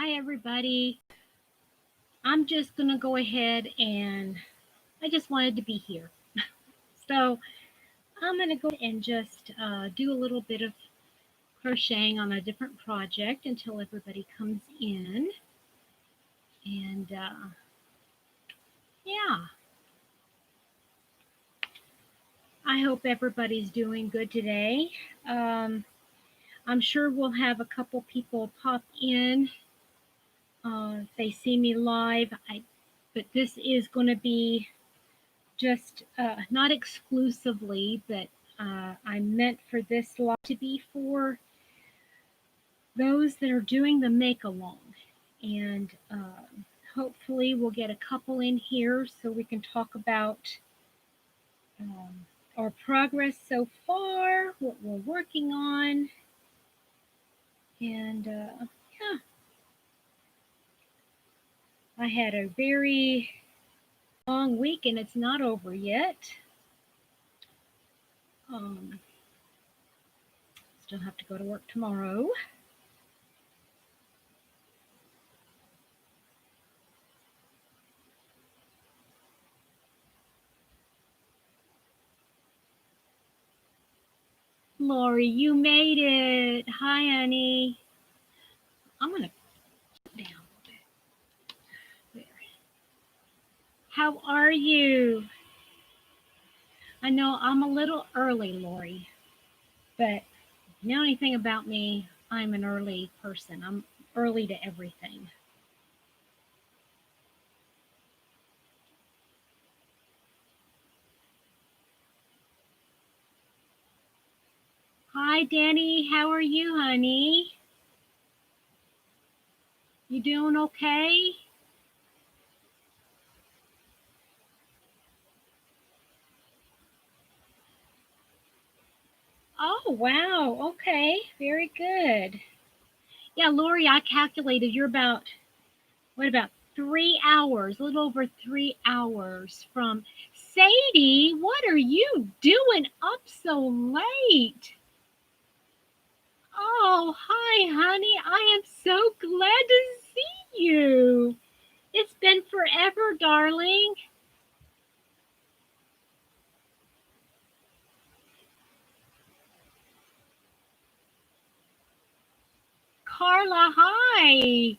Hi, everybody. I'm just going to go ahead and I just wanted to be here. So I'm going to go and just do a little bit of crocheting on a different project until everybody comes in. And yeah, I hope everybody's doing good today. Um, I'm sure we'll have a couple people pop in if they see me live. But this is going to be just not exclusively, but I meant for this live to be for those that are doing the make along. And hopefully, we'll get a couple in here so we can talk about um, our progress so far, what we're working on. And yeah, I had a very long week and it's not over yet. Um, Still have to go to work tomorrow. Lori, you made it. Hi, honey. I'm going to put down a bit. There. How are you? I know I'm a little early, Lori, but you know anything about me, I'm an early person. I'm early to everything. Hi, Danny. How are you, honey? You doing okay? Oh, wow. Okay. Very good. Yeah, Lori, I calculated you're about 3 hours, a little over 3 hours from Sadie. What are you doing up so late? Oh, hi, honey. I am so glad to see you. It's been forever, darling. Carla, hi.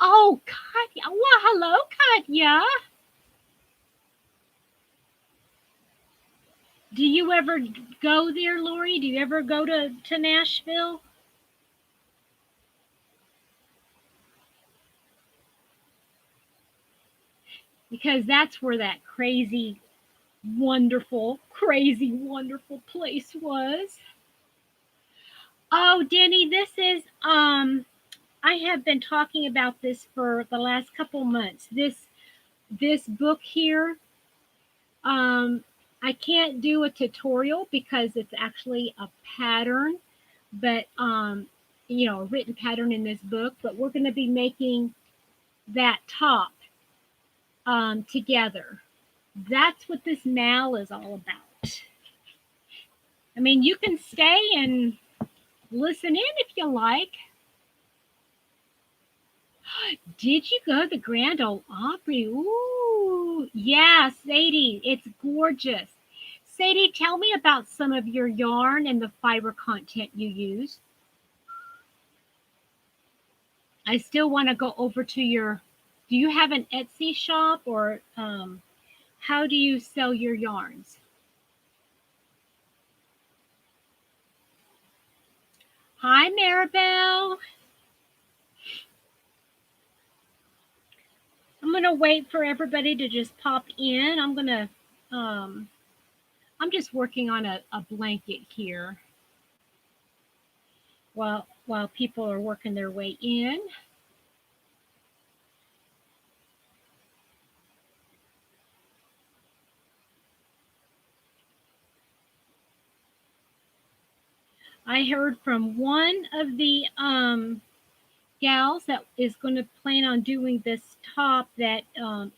Oh, Katya. Well, hello, Katya. Do you ever go there, Lori? Do you ever go to Nashville? Because that's where that crazy, wonderful place was. Oh, Denny, this is I have been talking about this for the last couple months. This book here, um, I can't do a tutorial because it's actually a pattern, but a written pattern in this book. But we're going to be making that top together. That's what this MAL is all about. I mean, you can stay and listen in if you like. Did you go to the Grand Ole Opry? Ooh, yeah, Sadie, it's gorgeous. Sadie, tell me about some of your yarn and the fiber content you use. I still want to go over to do you have an Etsy shop or how do you sell your yarns? Hi, Maribel. I'm going to wait for everybody to just pop in. I'm just working on a blanket here while people are working their way in. I heard from one of the gals that is going to plan on doing this top that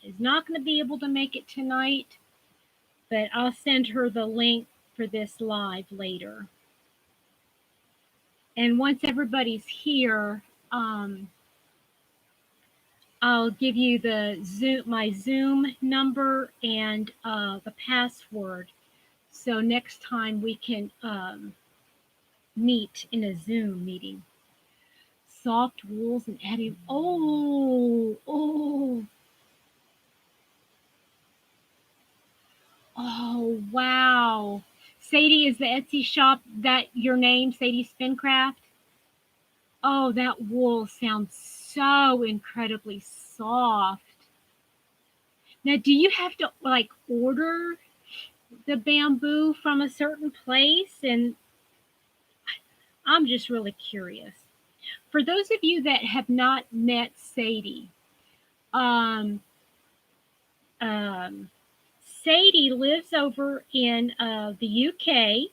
is not going to be able to make it tonight, but I'll send her the link for this live later. And once everybody's here, um, I'll give you the my Zoom number and the password. So next time we can meet in a Zoom meeting. Soft wools and adding. Oh, wow. Sadie, is the Etsy shop that your name, Sadie Spincraft? Oh, that wool sounds so incredibly soft. Now, do you have to like order the bamboo from a certain place? And I'm just really curious. For those of you that have not met Sadie, um, um, Sadie lives over in the UK.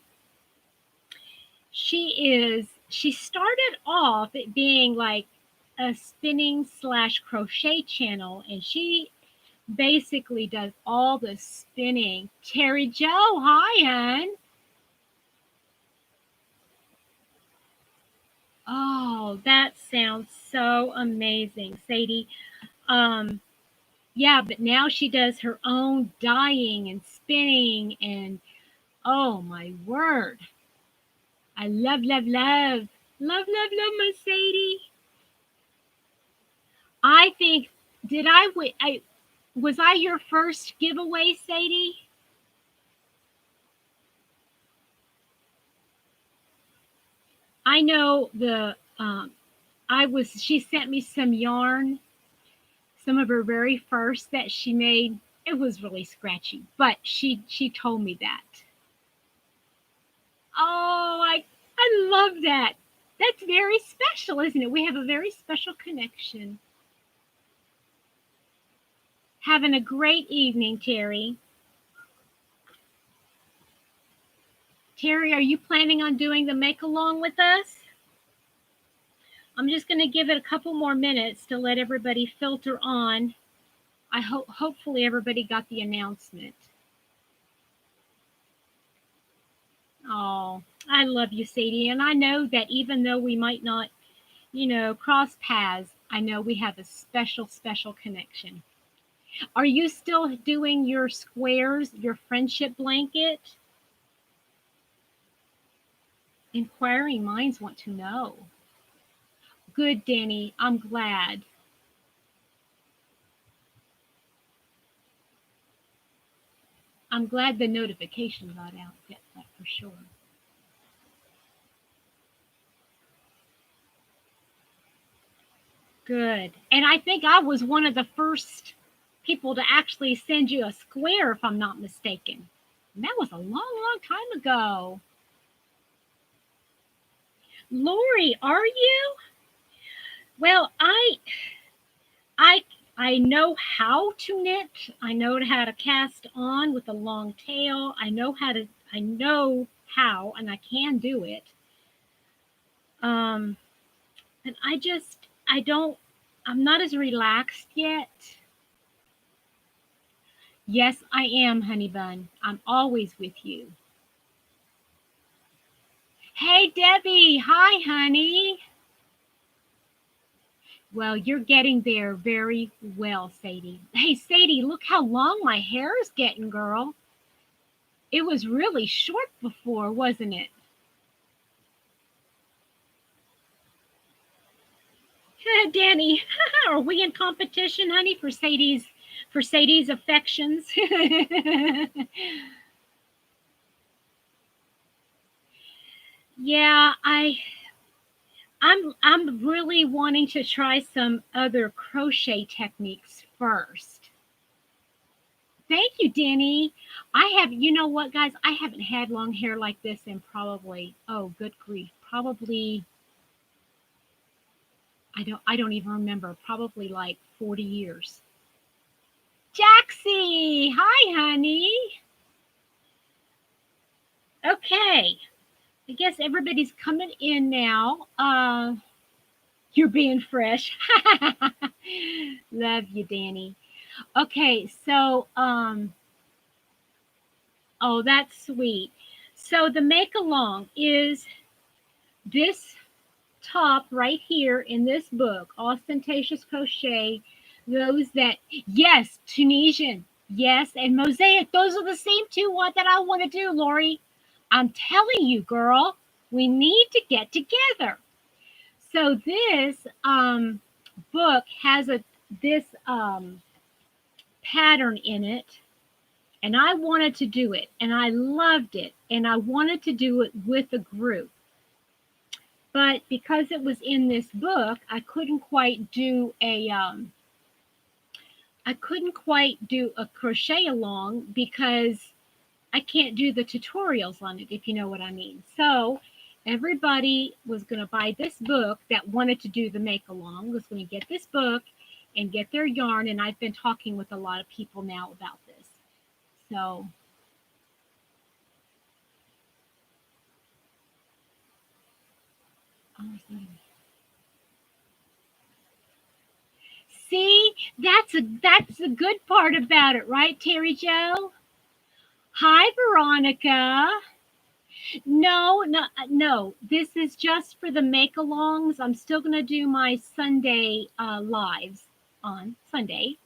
She started off at being like a spinning slash crochet channel, and she basically does all the spinning. Terry Joe, hi, hon. Oh, that sounds so amazing, Sadie. Um, yeah, but now she does her own dyeing and spinning, and oh my word, I love, love, love, love, love, love my Sadie. I think did I was I your first giveaway, Sadie? I know the I was she sent me some yarn, some of her very first that she made. It was really scratchy, but she told me that. Oh, I love that. That's very special, isn't it? We have a very special connection. Having a great evening, Terry. Terry, are you planning on doing the make along with us? I'm just going to give it a couple more minutes to let everybody filter on. I hope hopefully everybody got the announcement. Oh, I love you, Sadie, and I know that even though we might not, cross paths, I know we have a special, special connection. Are you still doing your squares, your friendship blanket? Inquiring minds want to know. Good, Danny. I'm glad. I'm glad the notification got out. That for sure. Good. And I think I was one of the first people to actually send you a square, if I'm not mistaken. And that was a long, long time ago. Lori, are you? Well, I I know how to knit. I know how to cast on with a long tail. I know how and I can do it. Um and I don't I'm not as relaxed yet. Yes, I am, honey bun. I'm always with you. Hey, Debbie. Hi, honey. Well, you're getting there very well, Sadie. Hey, Sadie, look how long my hair is getting, girl. It was really short before, wasn't it? Danny, are we in competition, honey, for Sadie's affections? Yeah, I'm really wanting to try some other crochet techniques first. Thank you, Danny. You know what, guys? I haven't had long hair like this in probably, oh, good grief, probably, I don't even remember, probably like 40 years. Jaxie, hi, honey. Okay, I guess everybody's coming in now. You're being fresh. Love you, Danny. Okay, so, oh, that's sweet. So the make along is this. top right here in this book, Austen-tatious Crochet, those that, yes, Tunisian, yes, and Mosaic, those are the same two that I want to do, Lori. I'm telling you, girl, we need to get together. So this book has this pattern in it, and I wanted to do it, and I loved it, and I wanted to do it with a group. But because it was in this book, I couldn't quite do a crochet along because I can't do the tutorials on it, if you know what I mean. So everybody was going to buy this book that wanted to do the make along, was going to get this book and get their yarn. And I've been talking with a lot of people now about this. So see, that's the good part about it, right, Terry Joe? Hi, Veronica. No, no, no. This is just for the make-alongs. I'm still going to do my Sunday lives on Sunday.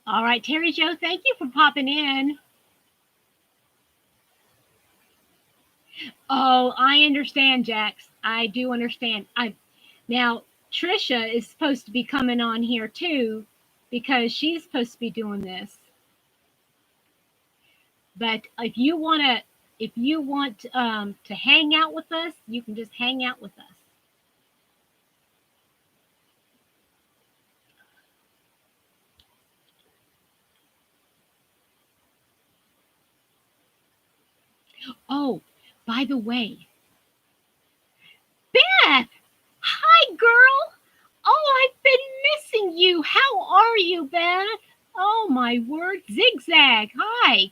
All right, Terry Joe, thank you for popping in. Oh, I understand, Jax. I do understand. Now Trisha is supposed to be coming on here too because she's supposed to be doing this. But if you want to hang out with us, you can just hang out with us. Oh, by the way, Beth, hi, girl. Oh, I've been missing you. How are you, Beth? Oh, my word. Zigzag. Hi.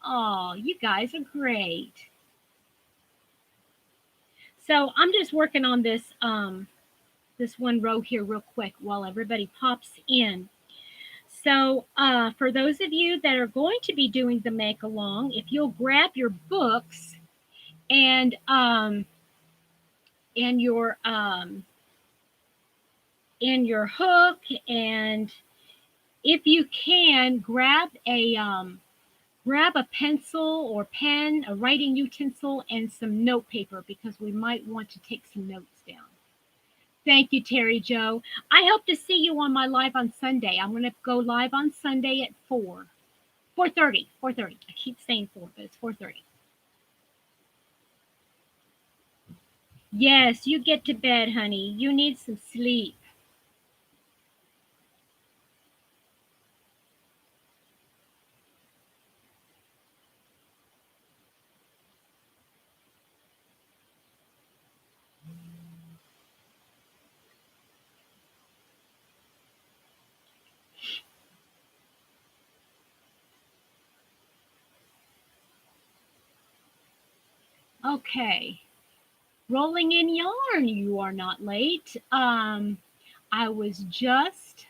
Oh, you guys are great. So I'm just working on this one row here real quick while everybody pops in. So for those of you that are going to be doing the make along, if you'll grab your books and your and your hook, and if you can grab a pencil or pen, a writing utensil, and some note paper because we might want to take some notes down. Thank you, Terry Joe. I hope to see you on my live on Sunday. I'm going to go live on Sunday at 4:30. 4:30. I keep saying 4, but it's 4:30. Yes, you get to bed, honey. You need some sleep. Okay. Rolling in yarn, you are not late. I was just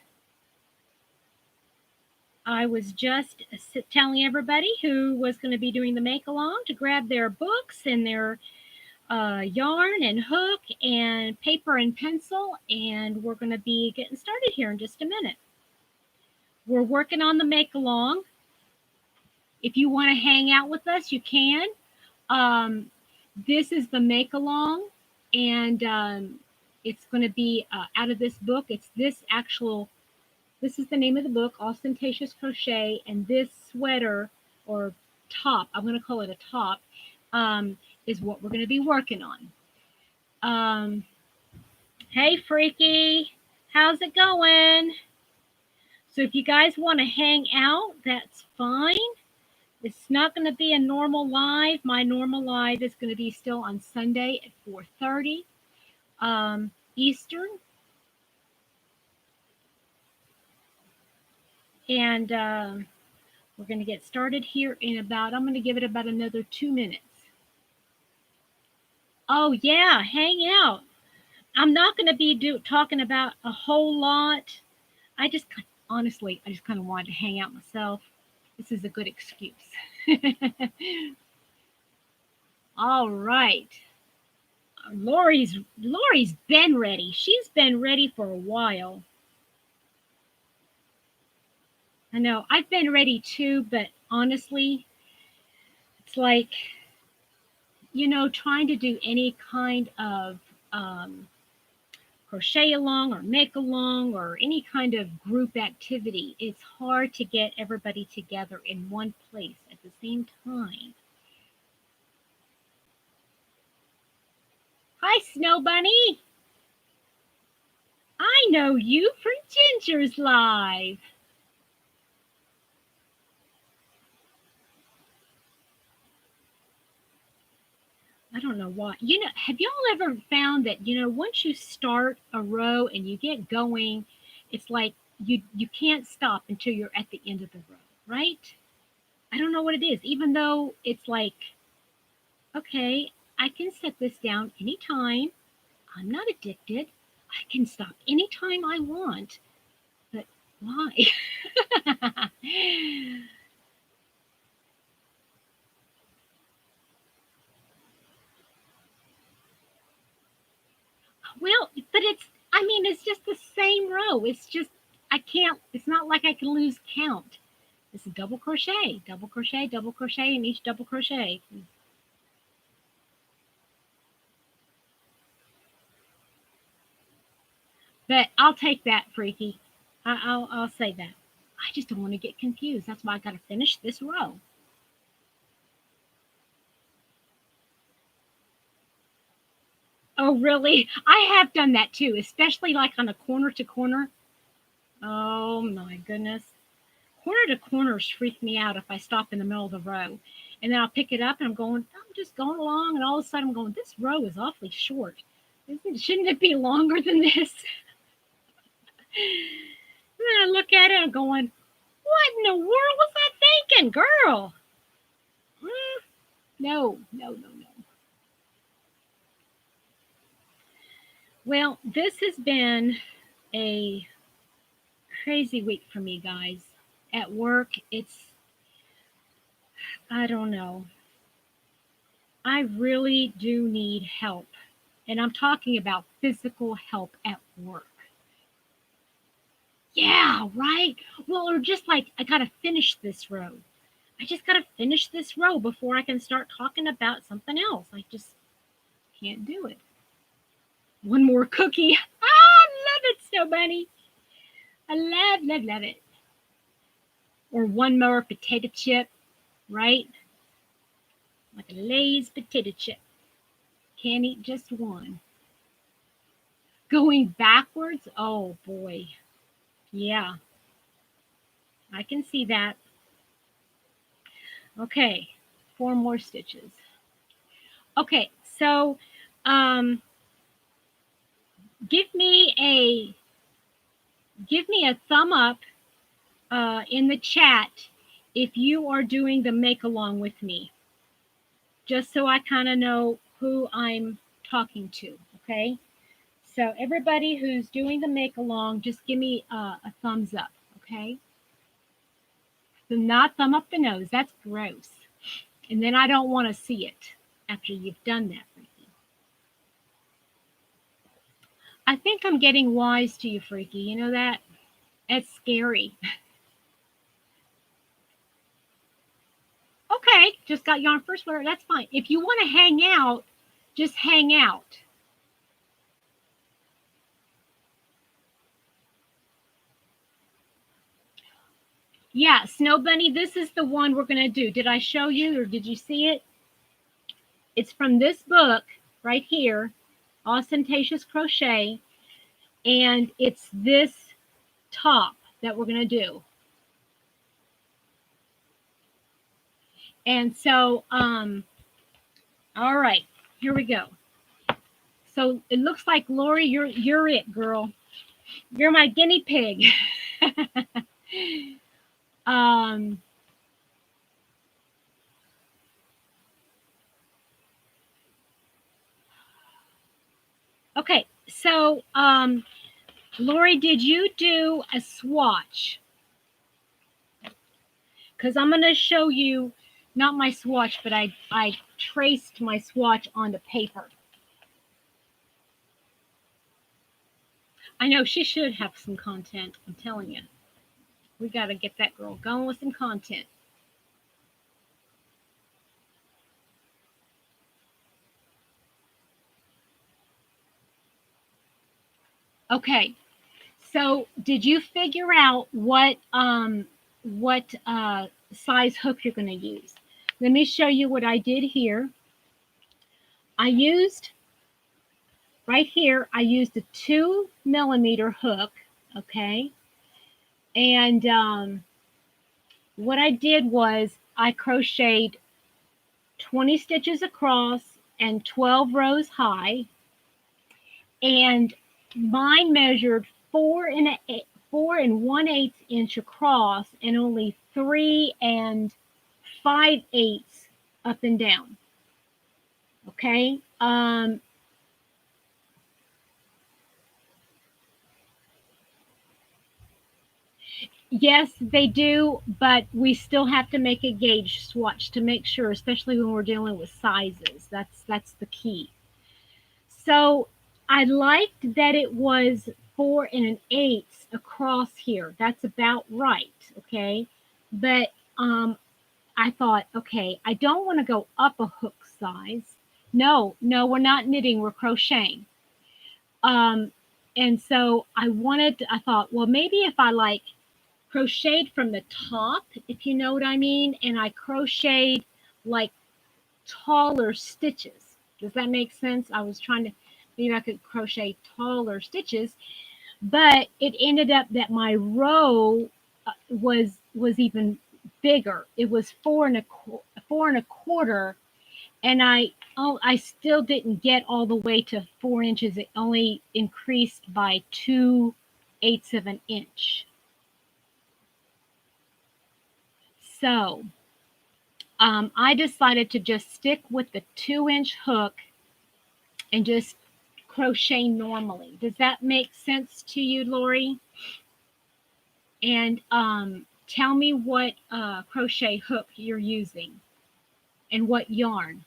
telling everybody who was going to be doing the make along to grab their books and their yarn and hook and paper and pencil, and we're going to be getting started here in just a minute. We're working on the make along. If you want to hang out with us, you can. This is the make along, and it's going to be out of this book. This is the name of the book, Austen-tatious Crochet, and this sweater or top, I'm going to call it a top, is what we're going to be working on. Hey, Freaky, how's it going? So if you guys want to hang out, that's fine. It's not going to be a normal live. My normal live is going to be still on Sunday at 4:30 Eastern. And we're going to get started here in I'm going to give it about another 2 minutes. Oh, yeah, hang out. I'm not going to be talking about a whole lot. I just honestly, I just kind of wanted to hang out myself. This is a good excuse. All right. Lori's been ready. She's been ready for a while. I know I've been ready too, but honestly, it's like, trying to do any kind of um, crochet along or make along or any kind of group activity. It's hard to get everybody together in one place at the same time. Hi, Snow Bunny. I know you from Ginger's Live. I don't know why. Have y'all ever found that, once you start a row and you get going, it's like you can't stop until you're at the end of the row, right? I don't know what it is. Even though it's like, okay, I can set this down anytime. I'm not addicted. I can stop anytime I want. But why? Well, but it's just the same row. It's just, it's not like I can lose count. This is double crochet, double crochet, double crochet, and each double crochet. But I'll take that, Freaky. I'll say that. I just don't want to get confused. That's why I got to finish this row. Oh, really? I have done that too, especially like on a corner to corner. Oh my goodness. Corner to corners freak me out if I stop in the middle of the row. And then I'll pick it up and I'm just going along, and all of a sudden I'm going, this row is awfully short. Shouldn't it be longer than this? And then I look at it and I'm going, what in the world was I thinking, girl? No, no, no, no. Well, this has been a crazy week for me, guys. At work, I don't know. I really do need help. And I'm talking about physical help at work. Yeah, right. Well, or just like, I got to finish this row. I just got to finish this row before I can start talking about something else. I just can't do it. One more cookie. I love it, Snow Bunny. I love, love, love it. Or one more potato chip, right? Like a Lay's potato chip. Can't eat just one. Going backwards? Oh boy. Yeah, I can see that. Okay, 4 more stitches. Okay, so um, give me a thumb up in the chat if you are doing the make along with me, just so I kind of know who I'm talking to. Okay, so everybody who's doing the make along, just give me a thumbs up. Okay, so not thumb up the nose. That's gross, and then I don't want to see it after you've done that. I think I'm getting wise to you, Freaky. You know that? It's scary. Okay, just got yarn first wear. That's fine. If you want to hang out, just hang out. Yeah, Snow Bunny, this is the one we're going to do. Did I show you or did you see it? It's from this book right here, Austen-tatious Crochet, and it's this top that we're going to do. And so, all right, here we go. So it looks like, Lori, you're it, girl. You're my guinea pig. um, okay, so Lori, did you do a swatch? Because I'm going to show you, not my swatch, but I traced my swatch onto paper. I know she should have some content, I'm telling you. We got to get that girl going with some content. Okay, so did you figure out what size hook you're going to use? Let me show you what I did here. I used, right here, I used a 2mm hook, okay? And what I did was I crocheted 20 stitches across and 12 rows high, and mine measured 4 1/8 inch across and only 3 5/8 up and down. Okay. Yes, they do, but we still have to make a gauge swatch to make sure, especially when we're dealing with sizes. That's the key. So I liked that it was 4 1/8 across here. That's about right, okay? But I thought, okay, I don't want to go up a hook size. No, no, we're not knitting, we're crocheting. Um, and so I thought, well, maybe if I like crocheted from the top, if you know what I mean, and I crocheted like taller stitches. Does that make sense? I was trying to, maybe I could crochet taller stitches, but it ended up that my row was even bigger. It was 4 1/4, and I still didn't get all the way to 4 inches. It only increased by 2/8 of an inch. So I decided to just stick with the 2 inch hook and just crochet normally. Does that make sense to you, Lori? And tell me what crochet hook you're using and what yarn.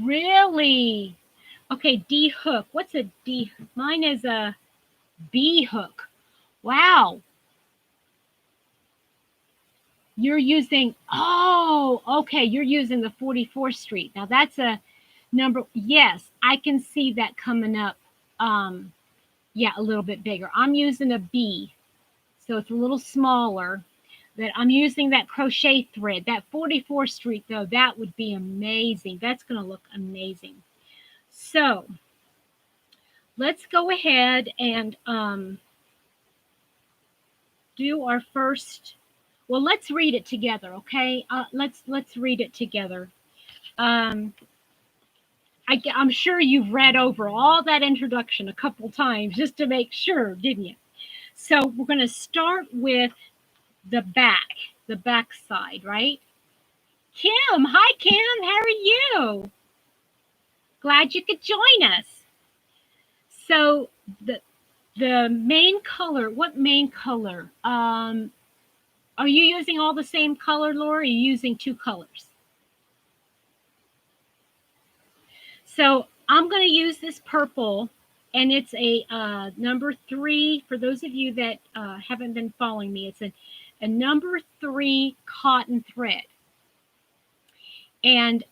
Really? Okay, D hook. What's a D? Mine is a B hook. Wow. You're using, oh, okay, you're using the 44th Street. Now that's a number. Yes, I can see that coming up. Yeah, a little bit bigger. I'm using a B, so it's a little smaller. But I'm using that crochet thread. That 44th Street, though, that would be amazing. That's going to look amazing. So let's go ahead and do our first. Well, let's read it together, okay? Let's read it together. I'm sure you've read over all that introduction a couple times just to make sure, didn't you? So we're going to start with the back side, right? Kim, hi Kim, how are you? Glad you could join us. So the main color, what main color? Are you using all the same color, Laura? Or are you using two colors? So I'm going to use this purple, and it's a number 3. For those of you that haven't been following me, it's a number 3 cotton thread. And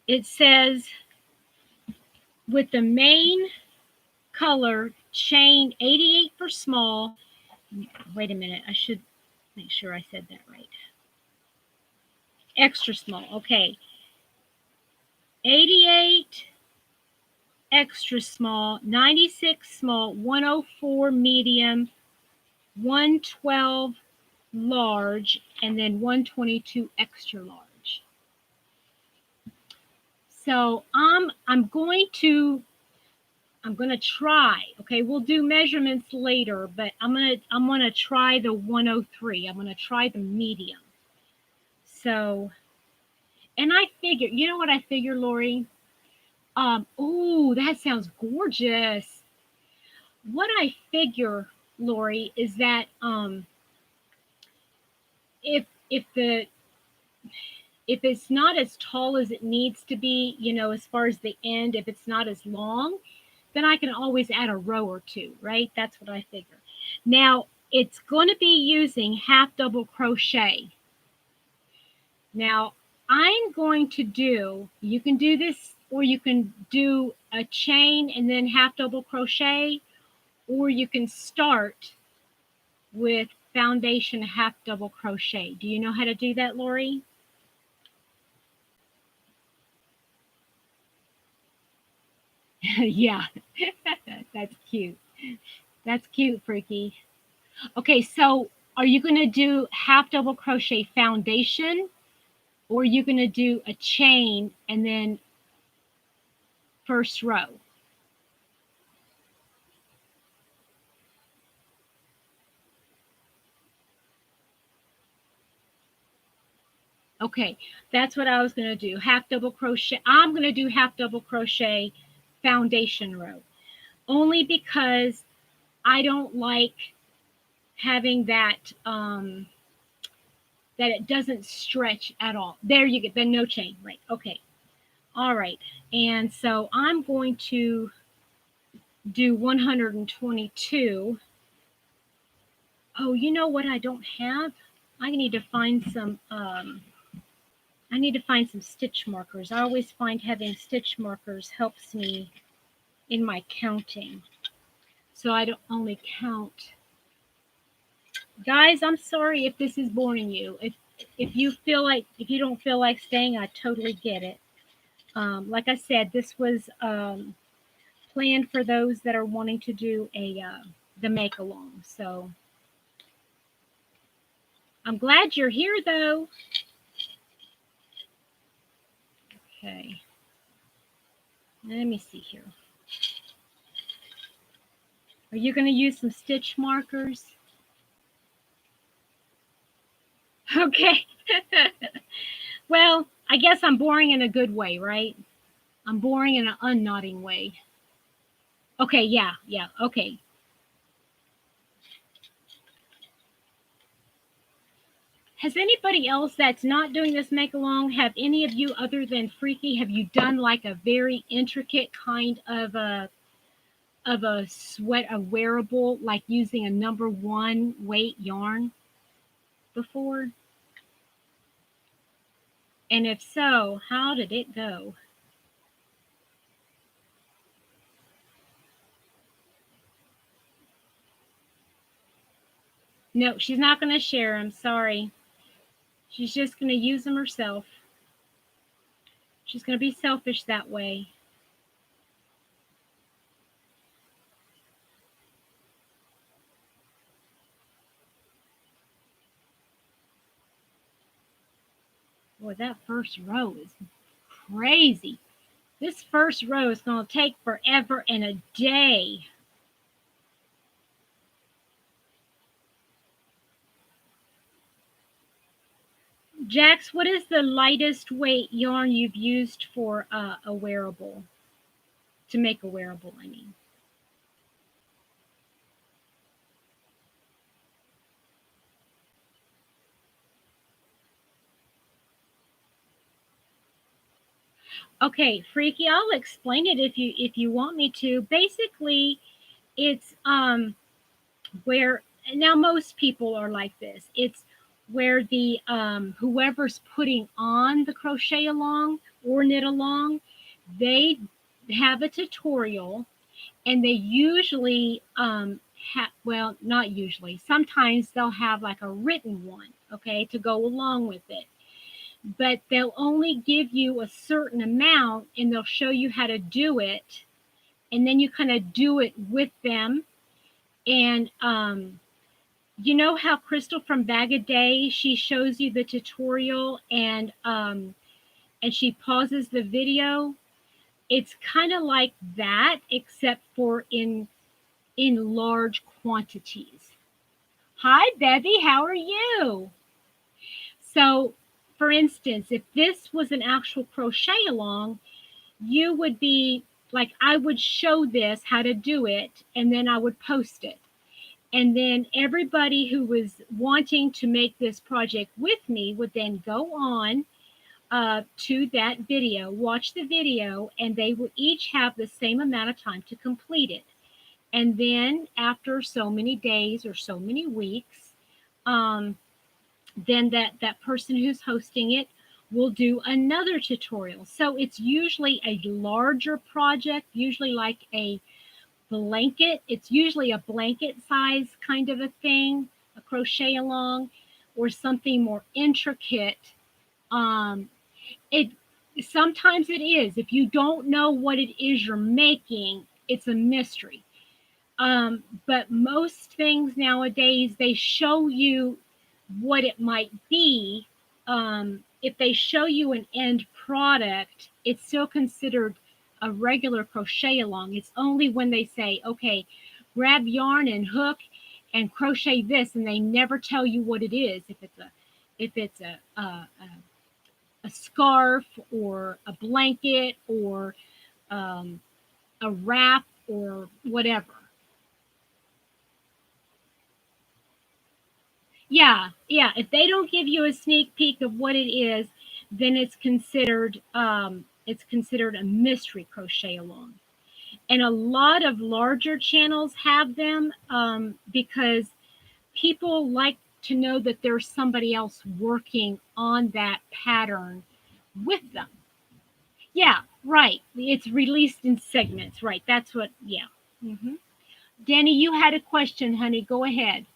it says, with the main color, chain 88 for small. Wait a minute, I should make sure I said that right. Extra small, okay. 88 extra small, 96 small, 104 medium, 112 large, and then 122 extra large. So I'm going to try. Okay, we'll do measurements later, but I'm gonna try the 103. I'm gonna try the medium. So, and I figure, you know what I figure, Lori? Oh, that sounds gorgeous. What I figure, Lori, is that if the if it's not as tall as it needs to be, as far as the end, if it's not as long, then I can always add a row or two, right? That's what I figure. Now, it's going to be using half double crochet. Now, I'm going to do, you can do this, or you can do a chain and then half double crochet, or you can start with foundation half double crochet. Do you know how to do that, Lori? Yeah, that's cute. That's cute, Freaky. Okay, so are you going to do half double crochet foundation, or are you going to do a chain and then first row? Okay, that's what I was going to do. Half double crochet. I'm going to do half double crochet foundation row, only because I don't like having that it doesn't stretch at all. There you get the no chain, right? Okay. All right. And so I'm going to do 122. Oh, you know what I don't have? I need to find some I need to find some stitch markers. I always find having stitch markers helps me in my counting. So I don't only count. Guys, I'm sorry if this is boring you. If you don't feel like staying, I totally get it. Like I said, this was planned for those that are wanting to do the make along. So I'm glad you're here though. Okay. Let me see here. Are you going to use some stitch markers? Okay. Well, I guess I'm boring in a good way, right? I'm boring in an unknotting way. Okay, yeah, okay. Has anybody else that's not doing this make along, have any of you other than Freaky, have you done like a very intricate kind of a wearable, like using a number one weight yarn before? And if so, how did it go? No, she's not going to share them. Sorry. She's just going to use them herself. She's going to be selfish that way. Boy, that first row is crazy. This first row is going to take forever and a day. Jax, what is the lightest weight yarn you've used for a wearable? To make a wearable, I mean. Okay, Freaky, I'll explain it if you want me to. Basically, it's where now most people are like this. It's where the whoever's putting on the crochet along or knit along, they have a tutorial, and they usually well, not usually, sometimes they'll have like a written one, okay, to go along with it, but they'll only give you a certain amount and they'll show you how to do it, and then you kind of do it with them. And you know how Crystal from Bag a Day, she shows you the tutorial, and she pauses the video. It's kind of like that, except for in large quantities. Hi, Bevy, how are you? So, for instance, if this was an actual crochet along, you would be like, I would show this how to do it, and then I would post it. And then everybody who was wanting to make this project with me would then go on to that video, watch the video, and they would each have the same amount of time to complete it. And then after so many days or so many weeks, um, then that person who's hosting it will do another tutorial. So it's usually a larger project, usually like a blanket. It's usually a blanket size kind of a thing, a crochet along, or something more intricate. Um, it sometimes it is. If you don't know what it is you're making, it's a mystery. But most things nowadays, they show you what it might be. If they show you an end product, it's still considered a regular crochet along. It's only when they say, okay, grab yarn and hook and crochet this, and they never tell you what it is. If it's a scarf or a blanket or um, a wrap or whatever. Yeah, yeah. If they don't give you a sneak peek of what it is, then it's considered a mystery crochet along. And a lot of larger channels have them because people like to know that there's somebody else working on that pattern with them. Yeah, right. It's released in segments, right? That's what. Yeah. hmm Danny, you had a question, honey. Go ahead.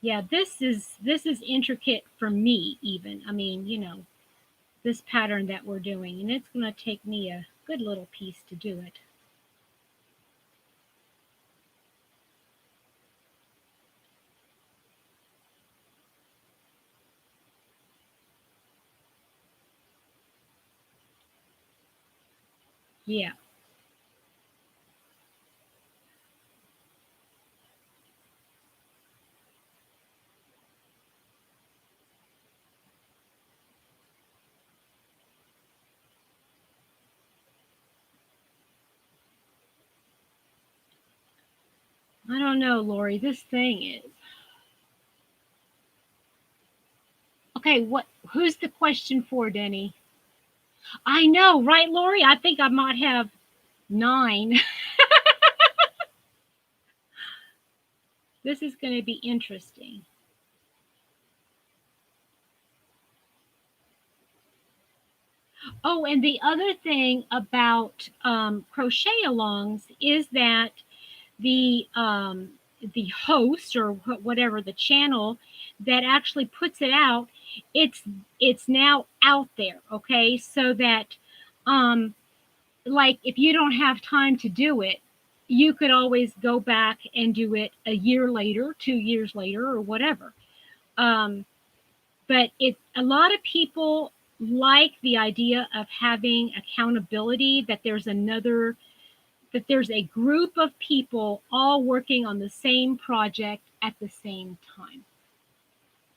Yeah, this is intricate for me even. I mean, this pattern that we're doing, and it's going to take me a good little piece to do it. Yeah. I don't know, Lori. This thing is. Okay, who's the question for, Denny? I know, right, Lori? I think I might have 9. This is going to be interesting. Oh, and the other thing about crochet alongs is that the host or whatever the channel that actually puts it out, it's it's now out there, okay? So that um like if you don't have time to do it, you could always go back and do it a year later, 2 years later, or whatever. um but it a lot of people like the idea of having accountability, that there's a group of people all working on the same project at the same time.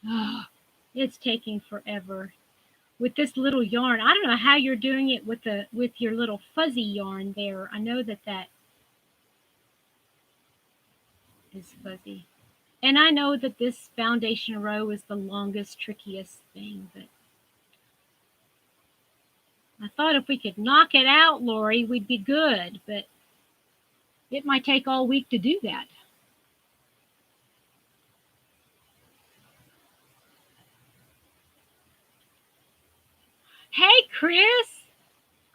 Oh, it's taking forever with this little yarn. I don't know how you're doing it with your little fuzzy yarn there. I know that is fuzzy. And I know that this foundation row is the longest, trickiest thing, but I thought if we could knock it out, Lori, we'd be good, but it might take all week to do that. Hey, Chris.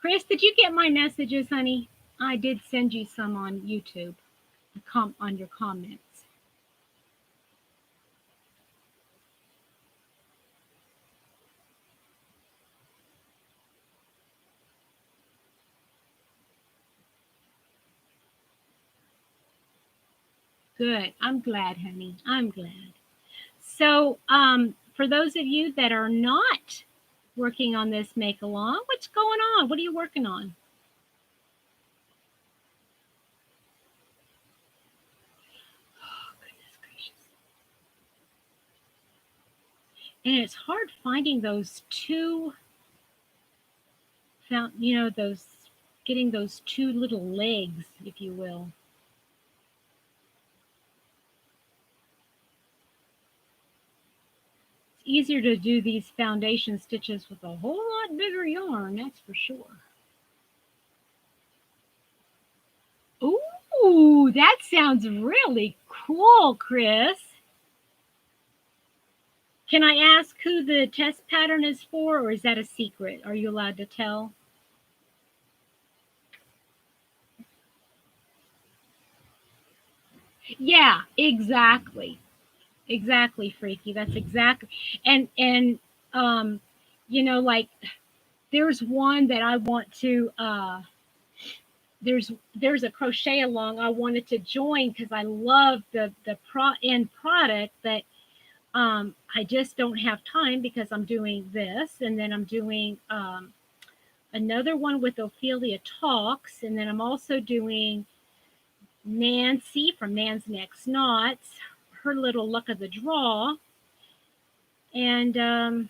Chris, did you get my messages, honey? I did send you some on YouTube, on your comments. Good. I'm glad, honey. I'm glad. So, for those of you that are not working on this make along, what's going on? What are you working on? Oh, goodness gracious. And it's hard finding those two, those, getting those two little legs, if you will. It's easier to do these foundation stitches with a whole lot bigger yarn, that's for sure. Ooh, that sounds really cool, Chris. Can I ask who the test pattern is for, or is that a secret? Are you allowed to tell? Yeah, exactly. Exactly, Freaky. That's exactly. And um, like there's one that I want to there's a crochet along I wanted to join because I love the end product, but I just don't have time because I'm doing this, and then I'm doing another one with Ophelia Talks, and then I'm also doing Nancy from Nan's Next Knots, her little luck of the draw, and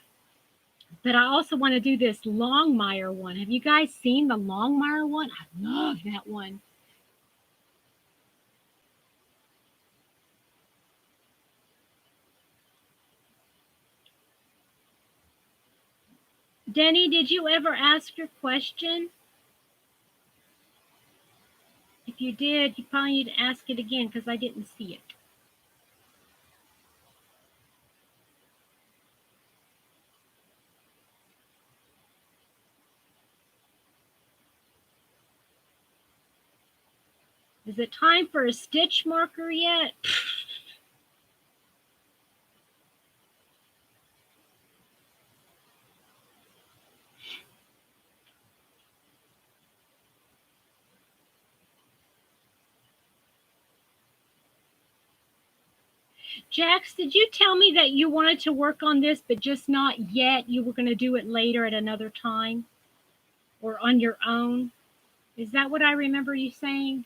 but I also want to do this Longmire one. Have you guys seen the Longmire one? I love that one. Denny, did you ever ask your question? If you did, you probably need to ask it again because I didn't see it. Is it time for a stitch marker yet? Jax, did you tell me that you wanted to work on this, but just not yet? You were going to do it later at another time or on your own? Is that what I remember you saying?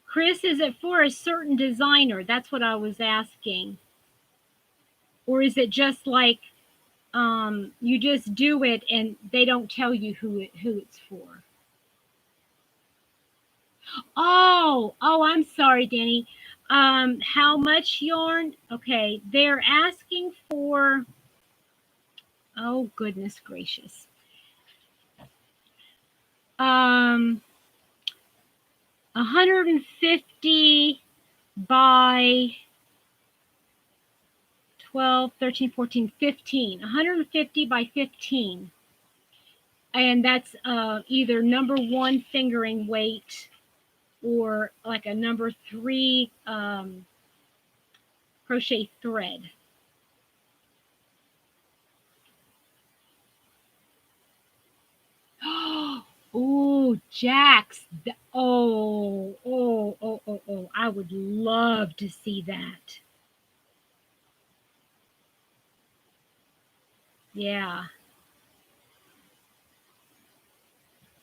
Chris, is it for a certain designer? That's what I was asking. Or is it just like you just do it and they don't tell you who it's for? Oh, I'm sorry, Danny. How much yarn? Okay, they're asking for, oh goodness gracious. 150 by 12, 13, 14, 15. 150 by 15. And that's either number one fingering weight or like a number three crochet thread. Oh, Jax. Oh. I would love to see that. Yeah.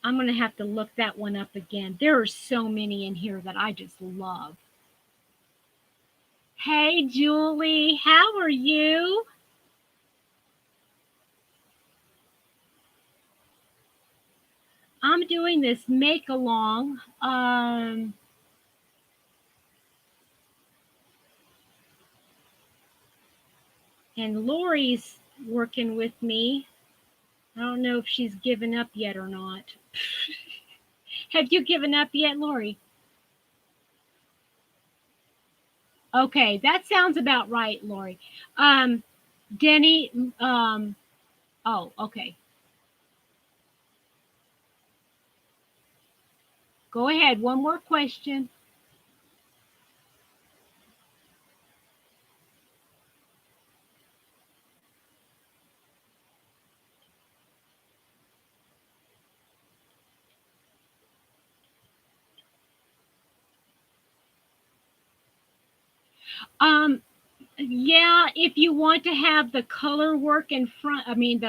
I'm going to have to look that one up again. There are so many in here that I just love. Hey, Julie, how are you? I'm doing this make along. And Lori's working with me. I don't know if she's given up yet or not. Have you given up yet, Lori? Okay, that sounds about right, Lori. Denny, oh, okay. Go ahead. One more question. Yeah, if you want to have the color work in front, I mean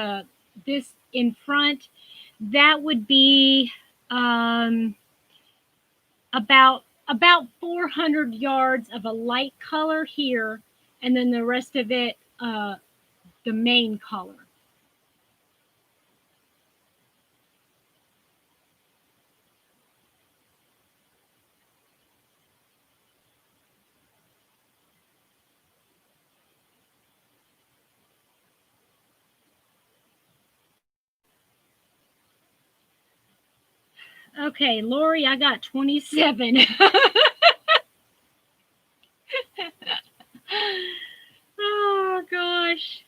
this in front, that would be about 400 yards of a light color here, and then the rest of it the main color. Okay, Lori, I got 27. Oh gosh.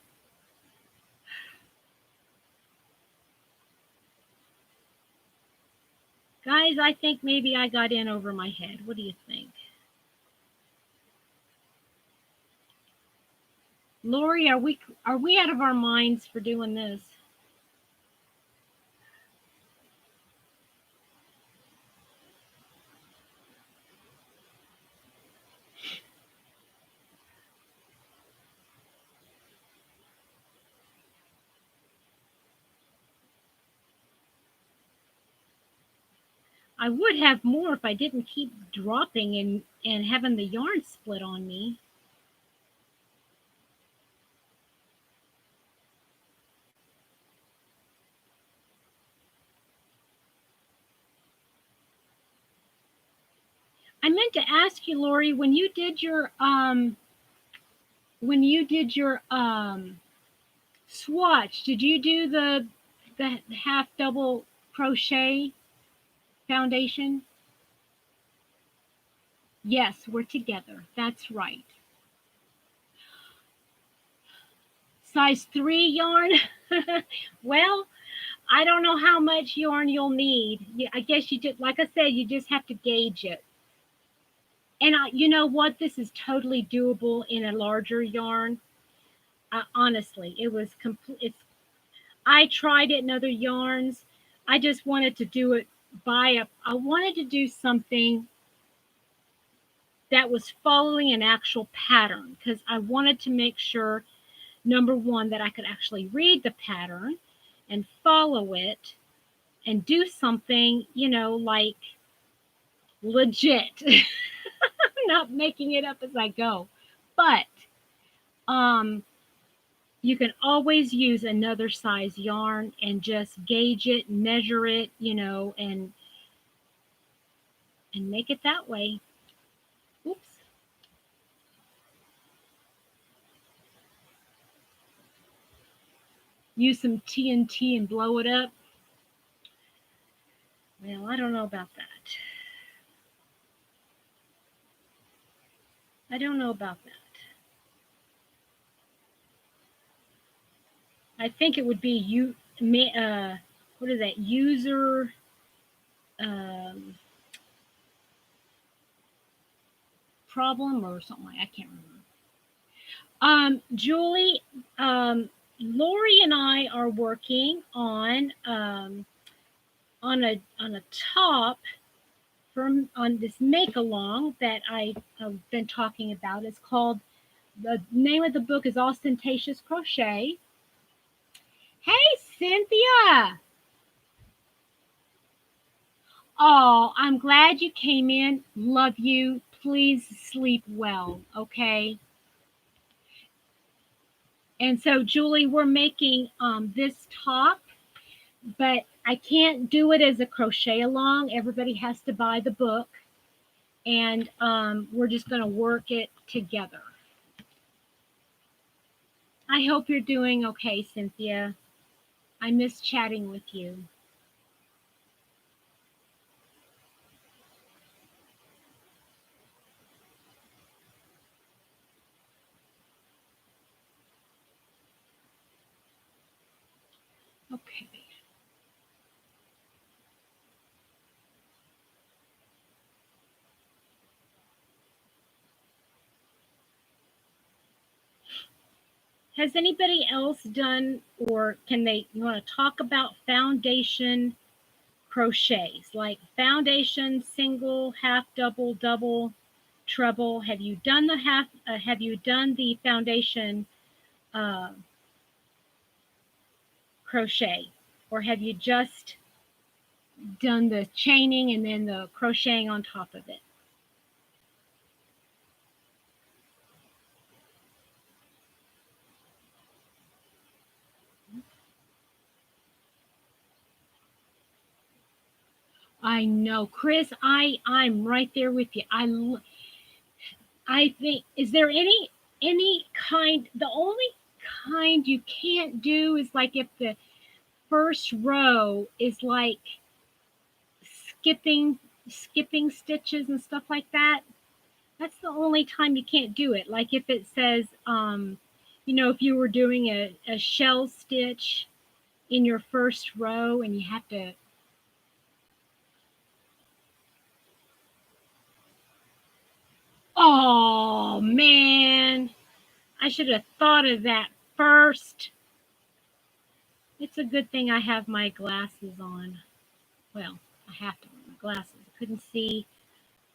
Guys, I think maybe I got in over my head. What do you think? Lori, are we out of our minds for doing this? I would have more if I didn't keep dropping and having the yarn split on me. I meant to ask you, Lori, when you did your swatch, did you do the half double crochet foundation? Yes, we're together. That's right. Size 3 yarn? Well, I don't know how much yarn you'll need. I guess you just, like I said, you just have to gauge it. And you know what? This is totally doable in a larger yarn. Honestly, it was complete. I tried it in other yarns. I just wanted to do it I wanted to do something that was following an actual pattern because I wanted to make sure, number one, that I could actually read the pattern and follow it and do something, like legit, not making it up as I go. But um, you can always use another size yarn and just gauge it, measure it, and make it that way. Oops. Use some TNT and blow it up. Well, I don't know about that. I don't know about that. I think it would be what is that? User um, problem or something I can't remember. Julie, Lori and I are working on a top from on this make along that I've been talking about. It's called, the name of the book is Austen-tatious Crochet. Hey, Cynthia. Oh, I'm glad you came in. Love you. Please sleep well, okay? And so, Julie, we're making this top, but I can't do it as a crochet along. Everybody has to buy the book, and we're just going to work it together. I hope you're doing okay, Cynthia. I miss chatting with you. Okay. Has anybody else done, or you want to talk about foundation crochets, like foundation, single, half, double, double, treble? Have you done the foundation uh, crochet, or have you just done the chaining and then the crocheting on top of it? I know, Chris. I'm right there with you. I think, is there any kind? The only kind you can't do is like if the first row is like skipping skipping stitches and stuff like that. That's the only time you can't do it. Like if it says, if you were doing a shell stitch in your first row and you have to. Oh man, I should have thought of that first. It's a good thing I have my glasses on. Well, I have to wear my glasses. I couldn't see.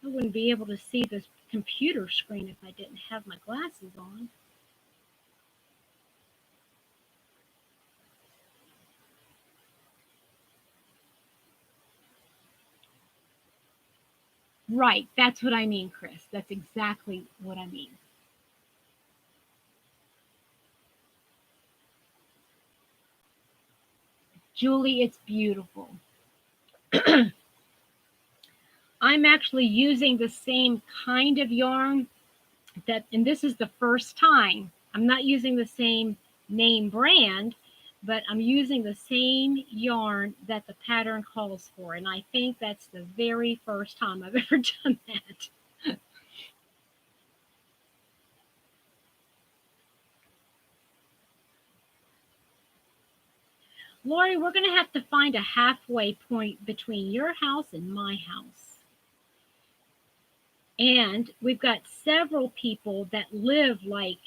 I wouldn't be able to see the computer screen if I didn't have my glasses on. Right, that's what I mean, Chris. That's exactly what I mean. Julie, it's beautiful. I'm actually using the same kind of yarn and this is the first time. I'm not using the same name brand, but I'm using the same yarn that the pattern calls for. And I think that's the very first time I've ever done that. Lori, we're going to have to find a halfway point between your house and my house. And we've got several people that live like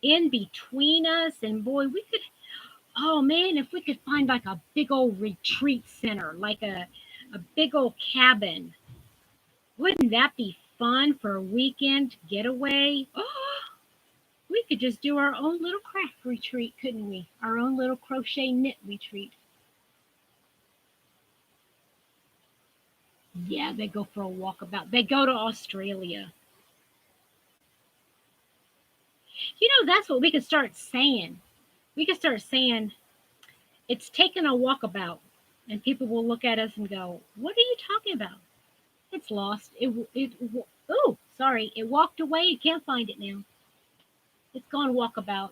in between us. And boy, we could, oh man, if we could find like a big old retreat center, like a big old cabin, wouldn't that be fun for a weekend getaway? Oh, we could just do our own little craft retreat, couldn't we? Our own little crochet knit retreat. Yeah, they go for a walkabout. They go to Australia. That's what we could start saying. We could start saying, it's taking a walkabout. And people will look at us and go, what are you talking about? It's lost. Oh, sorry. It walked away. You can't find it now. It's gone walkabout.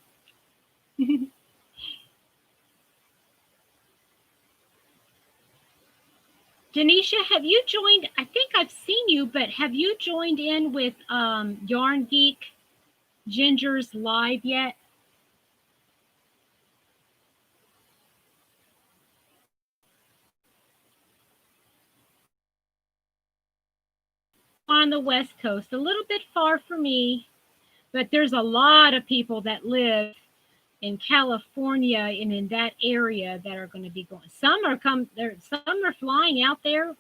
Denisha, have you joined? I think I've seen you, but have you joined in with Yarn Geek Ginger's live yet? On the West Coast, a little bit far for me, but there's a lot of people that live in California and in that area that are going to be going. Some are flying out there.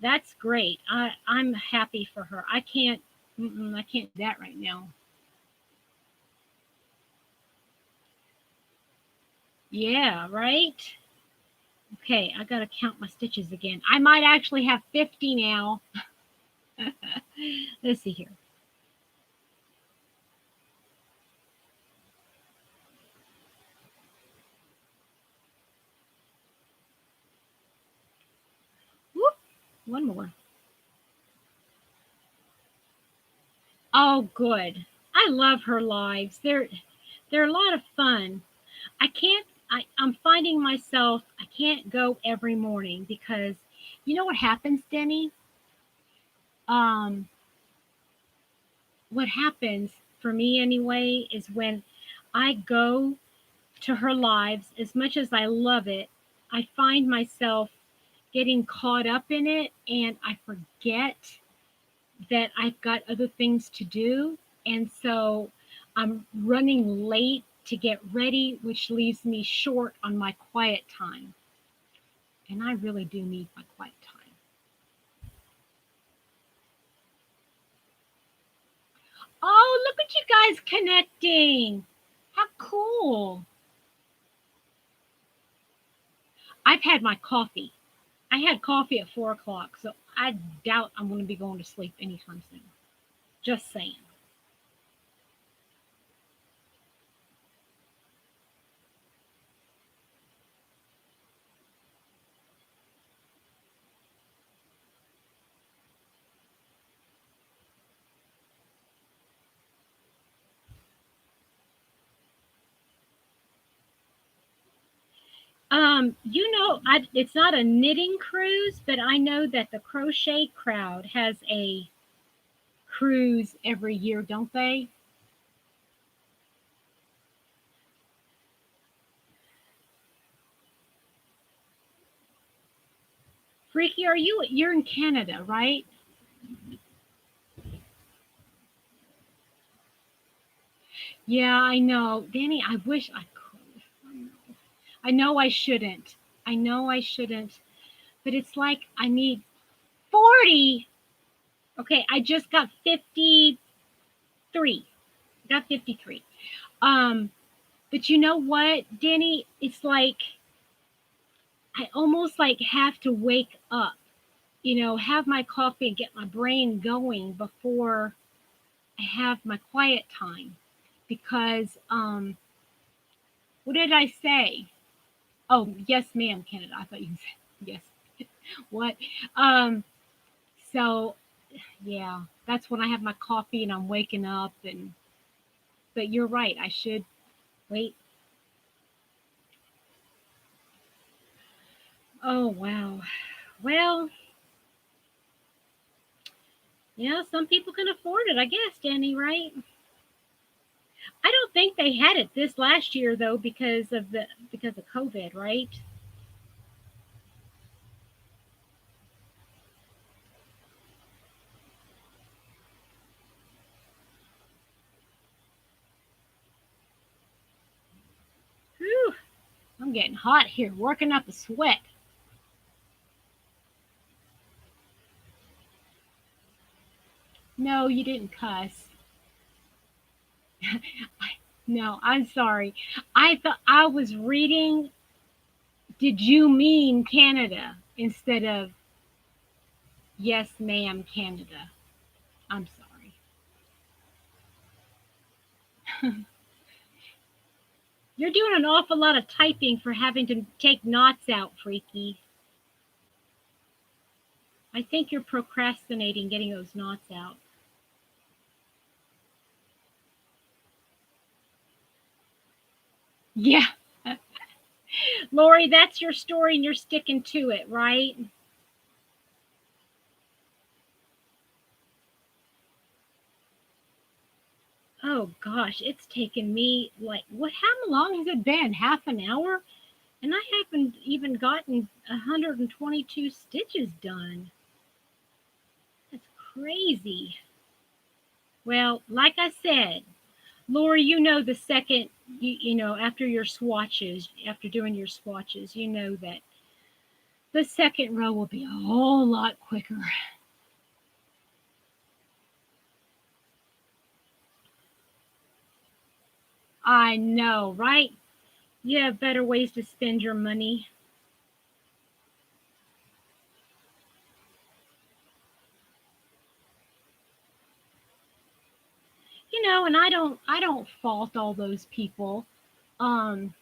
That's great. I'm happy for her. I can't do that right now. Yeah, right. Okay, I gotta count my stitches again. I might actually have 50 now. Let's see here. Whoop, one more. Oh, good. I love her lives. They're a lot of fun. I'm finding myself, I can't go every morning because you know what happens, Denny? Um, what happens for me anyway is when I go to her lives, as much as I love it, I find myself getting caught up in it and I forget that I've got other things to do. And so I'm running late to get ready, which leaves me short on my quiet time. And I really do need my quiet time. Oh, look at you guys connecting. How cool. I've had my coffee. I had coffee at 4 o'clock, so I doubt I'm going to be going to sleep anytime soon. Just saying. It's not a knitting cruise, but I know that the crochet crowd has a cruise every year, don't they? Freaky, you're in Canada, right? Yeah, I know. Danny, I wish I could. I know I shouldn't. I know I shouldn't. But it's like I need 40. Okay, I just got 53. Got 53. Um, but you know what, Danny? It's like I almost like have to wake up, have my coffee and get my brain going before I have my quiet time. Because what did I say? Oh, yes, ma'am, Canada. I thought you said yes. What? Um, so yeah, that's when I have my coffee and I'm waking up and but you're right, I should wait. Oh wow. Well, some people can afford it, I guess, Danny, right? I don't think they had it this last year though because of COVID, right? Whew, I'm getting hot here, working up a sweat. No, you didn't cuss. No, I'm sorry. I thought I was reading, did you mean Canada instead of yes, ma'am, Canada? I'm sorry. You're doing an awful lot of typing for having to take knots out, Freaky. I think you're procrastinating getting those knots out. Yeah. Lori, that's your story and you're sticking to it, right? Oh gosh, it's taken me like how long has it been? Half an hour? And I haven't even gotten 122 stitches done. That's crazy. Well, like I said, Lori, the second after your swatches, after doing your swatches, that the second row will be a whole lot quicker. I know, right? You have better ways to spend your money. And I don't fault all those people um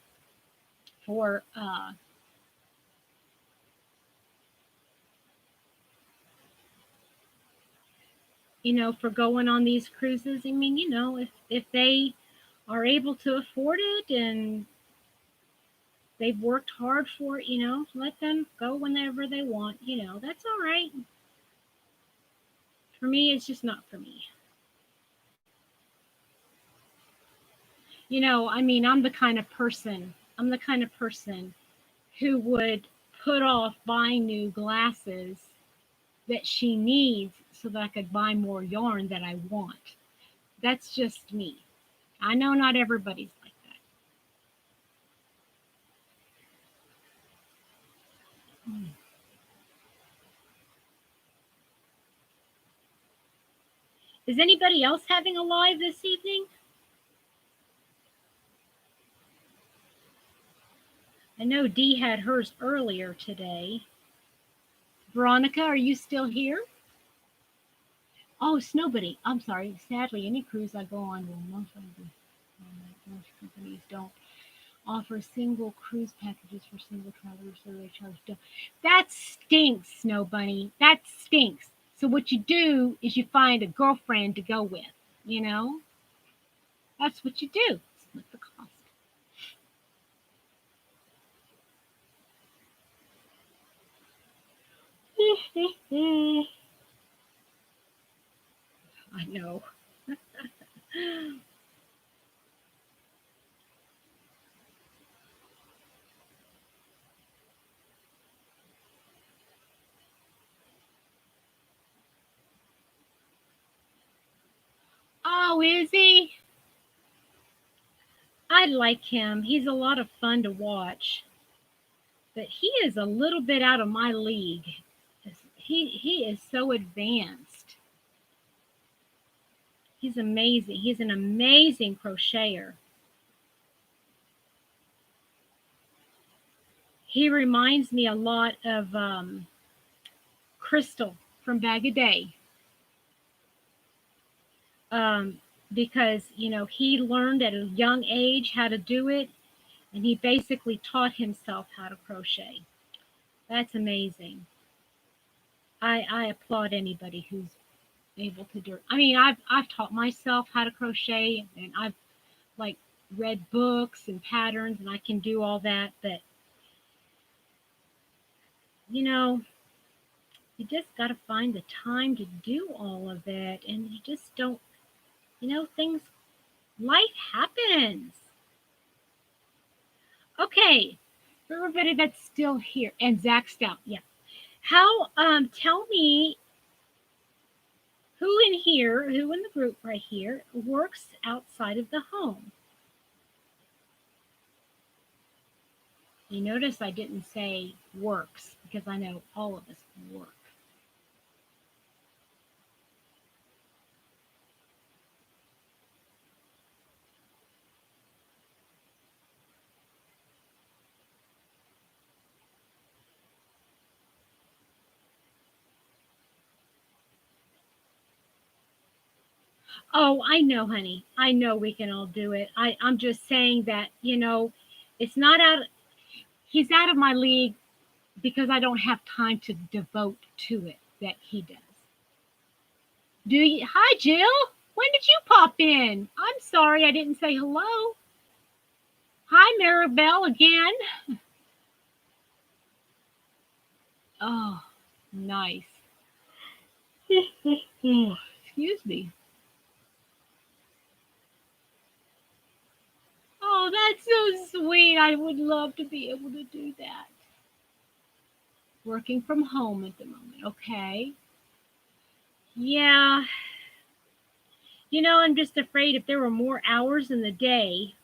for for going on these cruises. I mean, if they are able to afford it and they've worked hard for it, let them go whenever they want. That's all right. For me, it's just not for me. I mean, I'm the kind of person who would put off buying new glasses that she needs so that I could buy more yarn that I want. That's just me. I know not everybody's like that. Mm. Is anybody else having a live this evening? I know Dee had hers earlier today. Veronica, are you still here? Oh, Snowbody. I'm sorry. Sadly, any cruise I go on will most companies don't offer single cruise packages for single travelers, so they charge double. That stinks, Snow Bunny. That stinks. So what you do is you find a girlfriend to go with. You know, that's what you do. Split the cost. I know. Oh, is he? I like him. He's a lot of fun to watch, but he is a little bit out of my league. He is so advanced. He's amazing. He's an amazing crocheter. He reminds me a lot of Crystal from Bag a Day, um, because he learned at a young age how to do it, and he basically taught himself how to crochet. That's amazing. I applaud anybody who's able to do it. I mean, I've taught myself how to crochet, and I've like read books and patterns, and I can do all that. But you know, you just got to find the time to do all of it, and you just don't. Things, life happens. Okay, for everybody that's still here, and Zach Stout, yeah. How? Tell me who in the group right here works outside of the home. You notice I didn't say works because I know all of us work. Oh, I know, honey. I know we can all do it. I'm just saying that, it's not out, he's out of my league because I don't have time to devote to it that he does. Do you? Hi, Jill. When did you pop in? I'm sorry I didn't say hello. Hi, Maribel again. Oh, nice. Excuse me. Oh, that's so sweet. I would love to be able to do that. Working from home at the moment. Okay. Yeah. I'm just afraid if there were more hours in the day,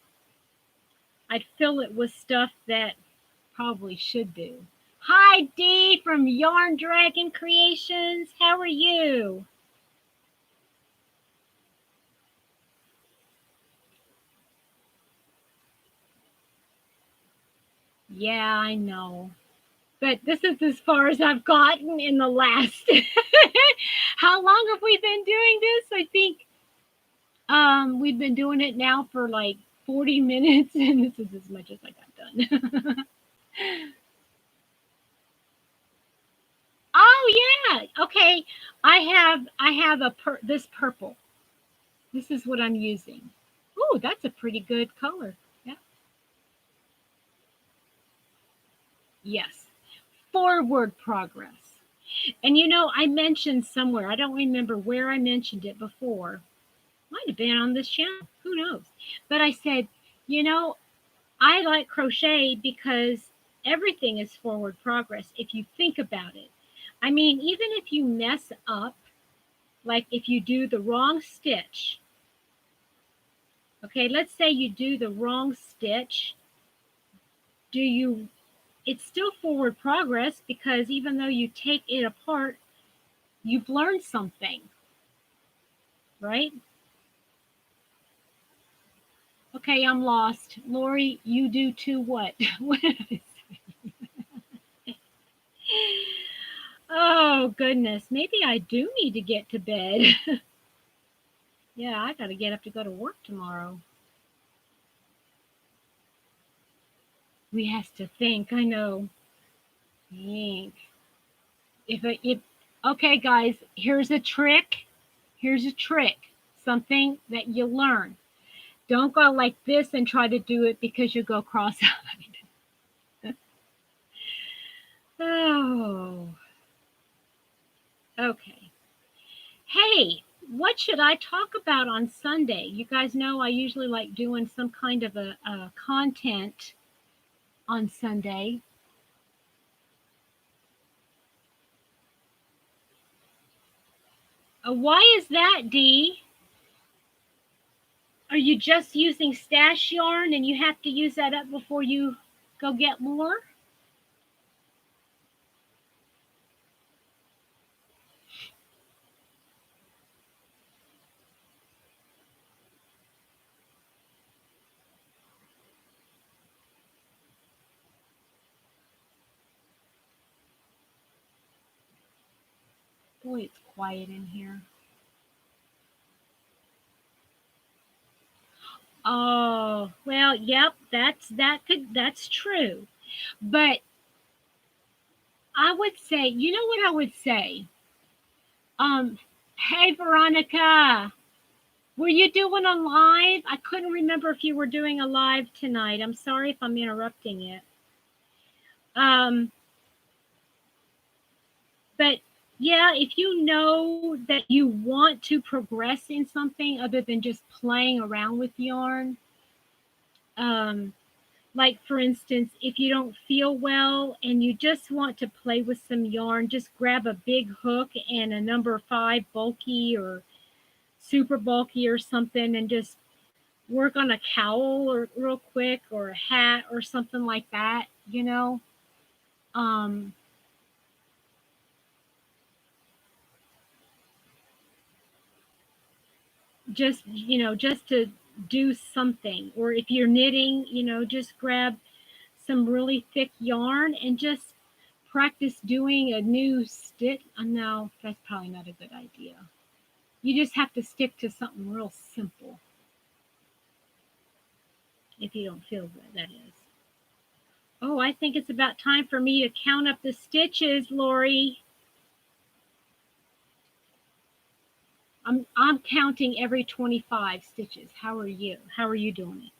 I'd fill it with stuff that probably should do. Hi, Dee from Yarn Dragon Creations. How are you? Yeah, I know. But this is as far as I've gotten in the last. How long have we been doing this? I think we've been doing it now for like 40 minutes, and this is as much as I got done. Oh yeah. Okay. I have this purple. This is what I'm using. Oh, that's a pretty good color. Yeah. Yes. Forward progress. And I mentioned somewhere, I don't remember where I mentioned it before. Might have been on this channel. Who knows? But I said, you know, I like crochet because everything is forward progress if you think about it. I mean, even if you mess up, like if you do the wrong stitch, okay, let's say you do the wrong stitch, do you, it's still forward progress because even though you take it apart, you've learned something, right? Okay, I'm lost. Lori, you do too what? Oh, goodness. Maybe I do need to get to bed. Yeah, I got to get up to go to work tomorrow. We has to think. I know. Think. If okay, guys, here's a trick. Here's a trick. Something that you learn. Don't go like this and try to do it because you go cross-eyed. Oh, okay. Hey, what should I talk about on Sunday? You guys know I usually like doing some kind of a content on Sunday. Why is that, Dee? Are you just using stash yarn and you have to use that up before you go get more? Boy, it's quiet in here. Oh, well, yep, that's true. But I would say, you know what I would say? Um, hey Veronica, were you doing a live? I couldn't remember if you were doing a live tonight. I'm sorry if I'm interrupting it. Um, but yeah, if you know that you want to progress in something other than just playing around with yarn, um, like for instance, if you don't feel well and you just want to play with some yarn, just grab a big hook and a number 5 bulky or super bulky or something and just work on a cowl or real quick or a hat or something like that, you know. Um, just just to do something. Or if you're knitting, just grab some really thick yarn and just practice doing a new stitch. No, that's probably not a good idea. You just have to stick to something real simple if you don't feel good, that is. Oh, I think it's about time for me to count up the stitches, Lori. I'm counting every 25 stitches. How are you? How are you doing it?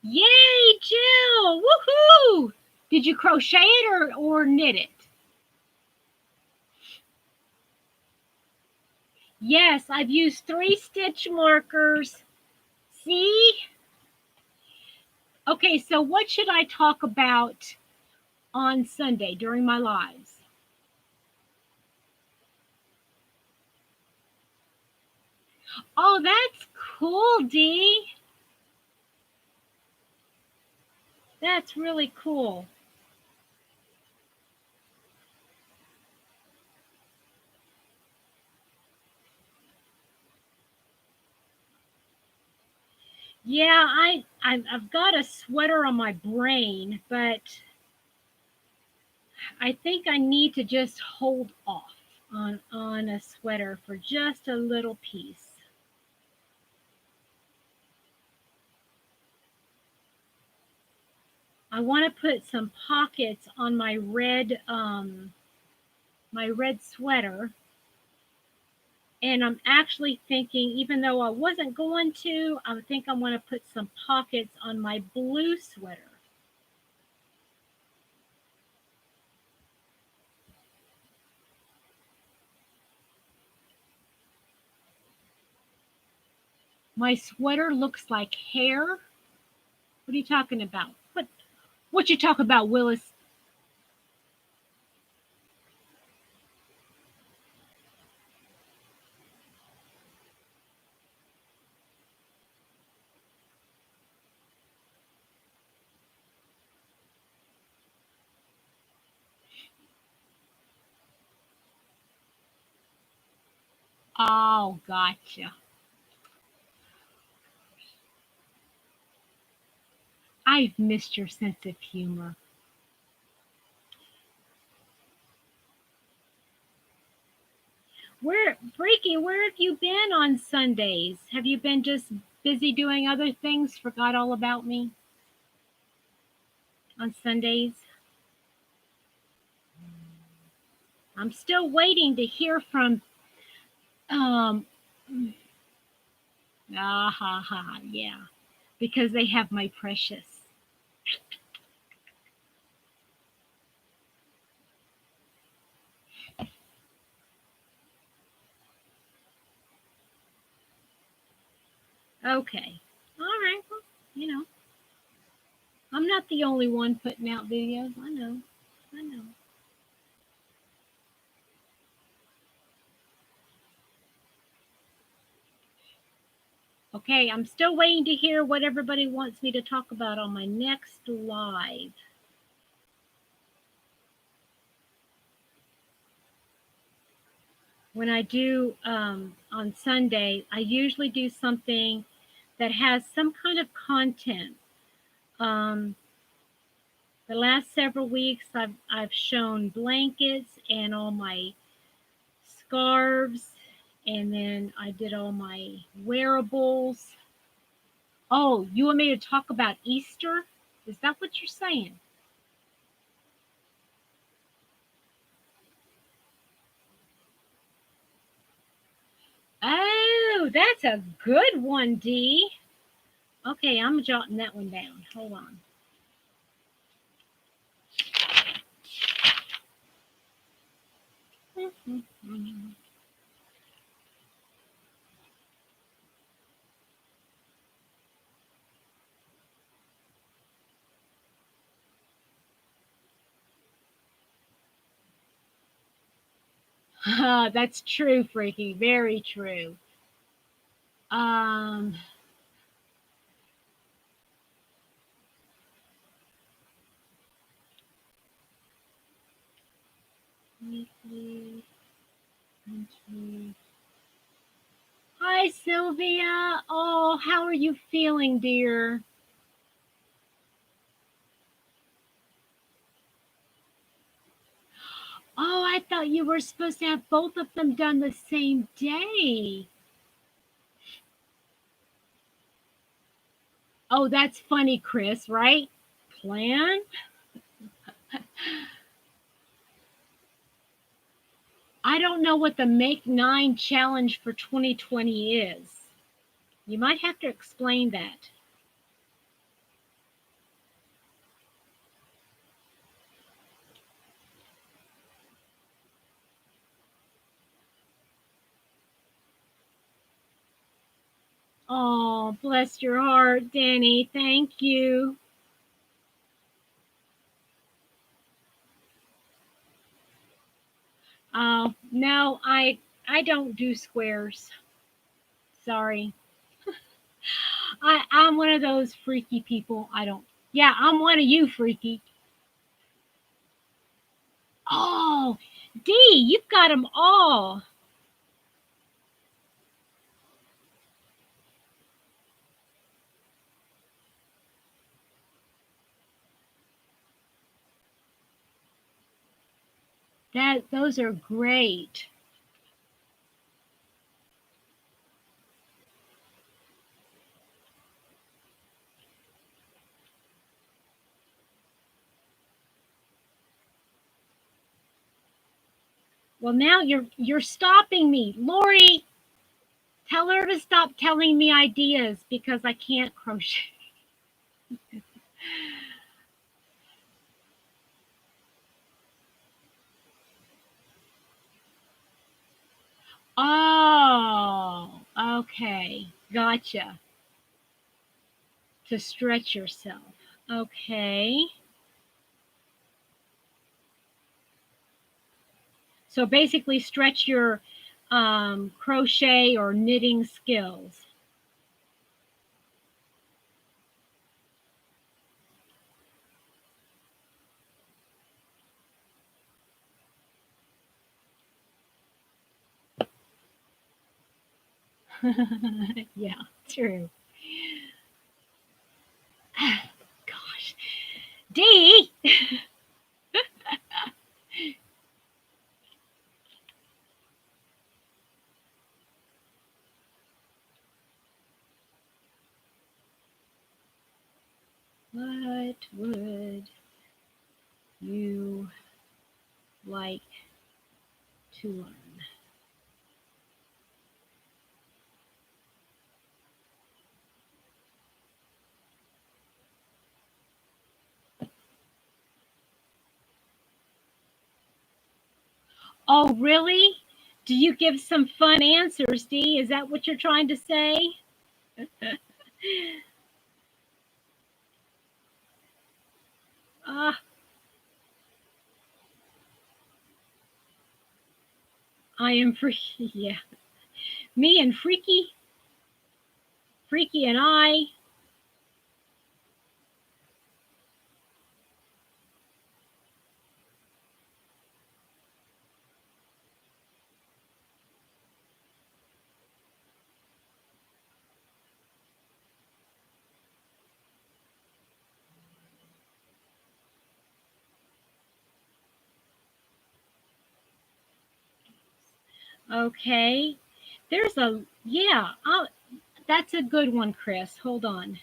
Yay, Jill! Woohoo! Did you crochet it or knit it? Yes, I've used 3 stitch markers. See? Okay, so what should I talk about on Sunday during my lives? Oh, that's cool, Dee. That's really cool. Yeah, I've got a sweater on my brain, but I think I need to just hold off on a sweater for just a little piece. I want to put some pockets on my red sweater, and I'm actually thinking, even though I wasn't going to, I think I want to put some pockets on my blue sweater. My sweater looks like hair. What are you talking about? What you talk about, Willis? Oh, gotcha. I've missed your sense of humor. Where have you been on Sundays? Have you been just busy doing other things? Forgot all about me on Sundays? I'm still waiting to hear from, um, ah, ha, ha, yeah, because they have my precious. Okay. All right. Well, you know, I'm not the only one putting out videos. I know. I know. Okay, I'm still waiting to hear what everybody wants me to talk about on my next live. When I do on Sunday, I usually do something that has some kind of content. Um, the last several weeks, I've shown blankets and all my scarves, and then I did all my wearables. Oh, you want me to talk about Easter? Is that what you're saying? Oh, that's a good one, Dee. Okay, I'm jotting that one down. Hold on. That's true, Freaky. Very true. Um, weekly entry. Hi, Sylvia. Oh, how are you feeling, dear? Oh, I thought you were supposed to have both of them done the same day. Oh, that's funny, Chris, right? Plan? I don't know what the Make Nine challenge for 2020 is. You might have to explain that. Oh, bless your heart, Danny. Thank you. Oh, no, I don't do squares. Sorry. I'm one of those freaky people. I don't. Yeah, I'm one of you, freaky. Oh, Dee, you've got them all. Those are great. Well, now you're stopping me, Lori. Tell her to stop telling me ideas because I can't crochet. Oh, okay, gotcha. To stretch yourself. Okay. So basically, stretch your crochet or knitting skills. Yeah, true. Gosh. Dee! What would you like to learn? Oh, really? Do you give some fun answers, Dee? Is that what you're trying to say? Ah, I am freaky. Yeah. Me and Freaky, Freaky and I. Okay. There's a, yeah, that's a good one, Chris. Hold on.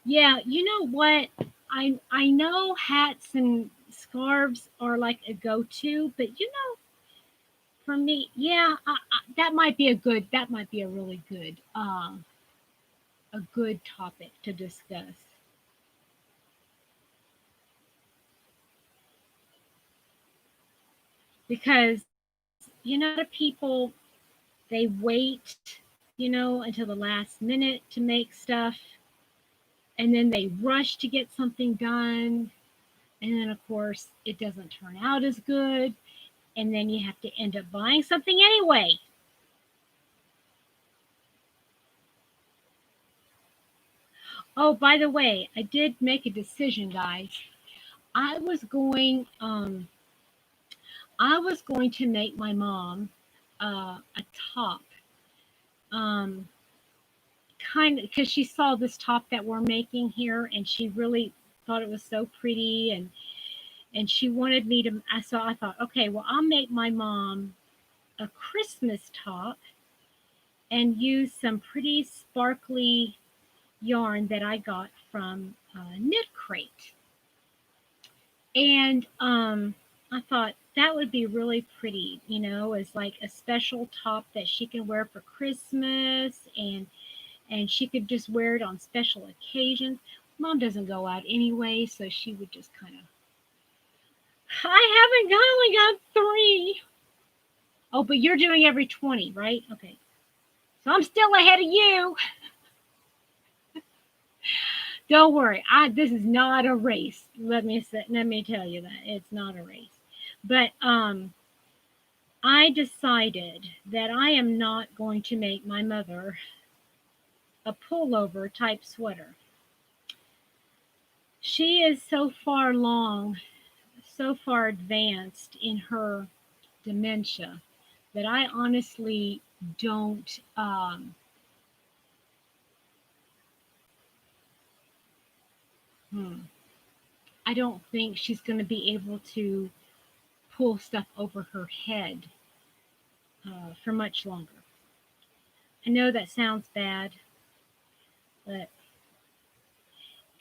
Yeah, you know what? I know hats and scarves are like a go-to, but for me, yeah, that might be that might be a really a good topic to discuss because a lot of people they wait, until the last minute to make stuff, and then they rush to get something done, and then of course it doesn't turn out as good, and then you have to end up buying something anyway. Oh, by the way, I did make a decision, guys. I was going I was going to make my mom a top. Um kind of because she saw this top that we're making here and she really thought it was so pretty, and she wanted me to so I thought, okay, well, I'll make my mom a Christmas top and use some pretty sparkly yarn that I got from Knit Crate. And I thought that would be really pretty, as like a special top that she can wear for Christmas, and she could just wear it on special occasions. Mom doesn't go out anyway, so she would just kind of. I haven't only got three. Oh, but you're doing every 20, right? Okay, so I'm still ahead of you. Don't worry. This is not a race. Let me tell you that it's not a race. But I decided that I am not going to make my mother a pullover type sweater. She is so far along, so far advanced in her dementia that I honestly don't. Hmm, I don't think she's going to be able to pull stuff over her head for much longer. I know that sounds bad, but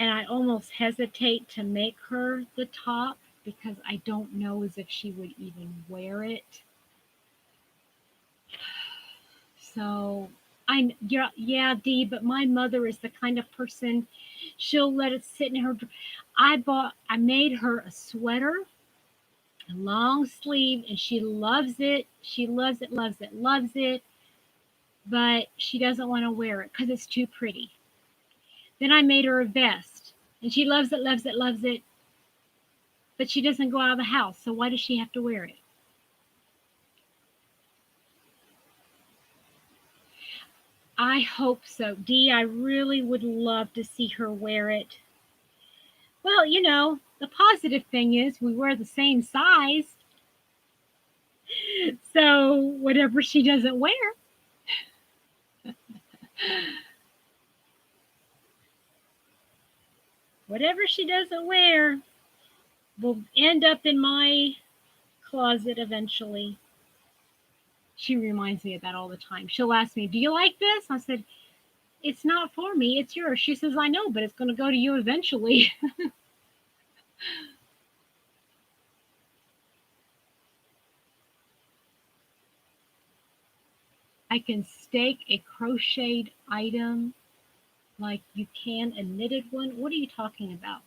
and I almost hesitate to make her the top because I don't know as if she would even wear it. So yeah, yeah, Dee, but my mother is the kind of person she'll let it sit in her. I made her a sweater, a long sleeve, and she loves it. She loves it, loves it, loves it, but she doesn't want to wear it because it's too pretty. Then I made her a vest, and she loves it, loves it, loves it, but she doesn't go out of the house. So why does she have to wear it? I hope so. Dee, I really would love to see her wear it. Well, the positive thing is we wear the same size. So whatever she doesn't wear, whatever she doesn't wear will end up in my closet eventually. She reminds me of that all the time. She'll ask me, "Do you like this?" I said, "It's not for me, it's yours." She says, "I know, but it's going to go to you eventually." I can stake a crocheted item like you can a knitted one. What are you talking about?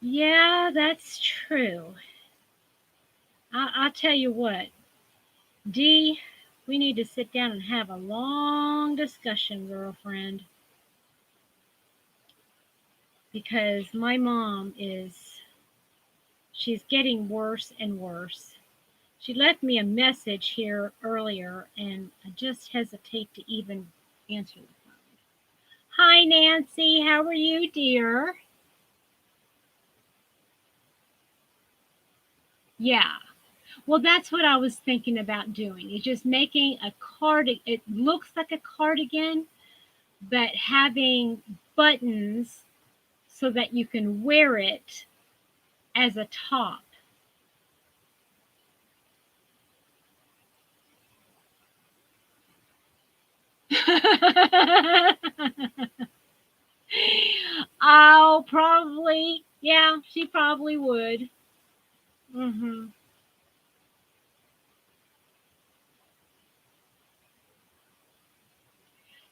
Yeah, that's true. I'll tell you what, Dee, we need to sit down and have a long discussion, girlfriend, because my mom she's getting worse and worse. She left me a message here earlier, and I just hesitate to even answer the phone. Hi, Nancy. How are you, dear? Yeah. Well, that's what I was thinking about doing. Is just making a cardigan. It looks like a cardigan, but having buttons so that you can wear it as a top. Oh, probably. Yeah, she probably would. Hmm.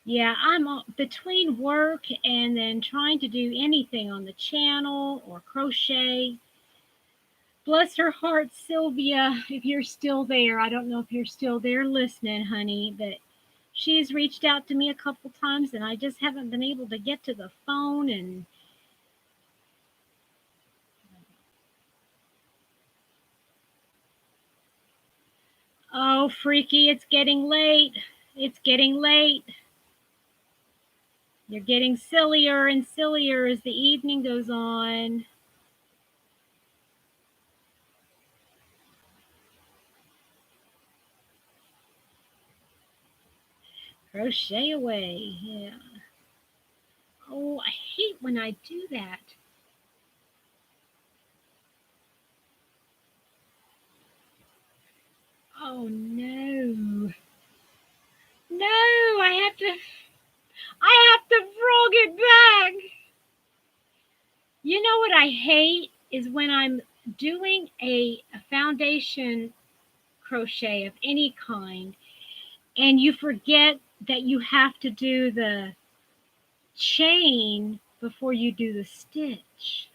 Yeah, between work and then trying to do anything on the channel or crochet. Bless her heart, Sylvia, if you're still there. I don't know if you're still there listening, honey, but she's reached out to me a couple times and I just haven't been able to get to the phone. And oh, freaky, it's getting late. It's getting late. You're getting sillier and sillier as the evening goes on. Crochet away. Yeah. Oh, I hate when I do that. Oh no. No, I have to frog it back. You know what I hate is when I'm doing a foundation crochet of any kind and you forget that you have to do the chain before you do the stitch.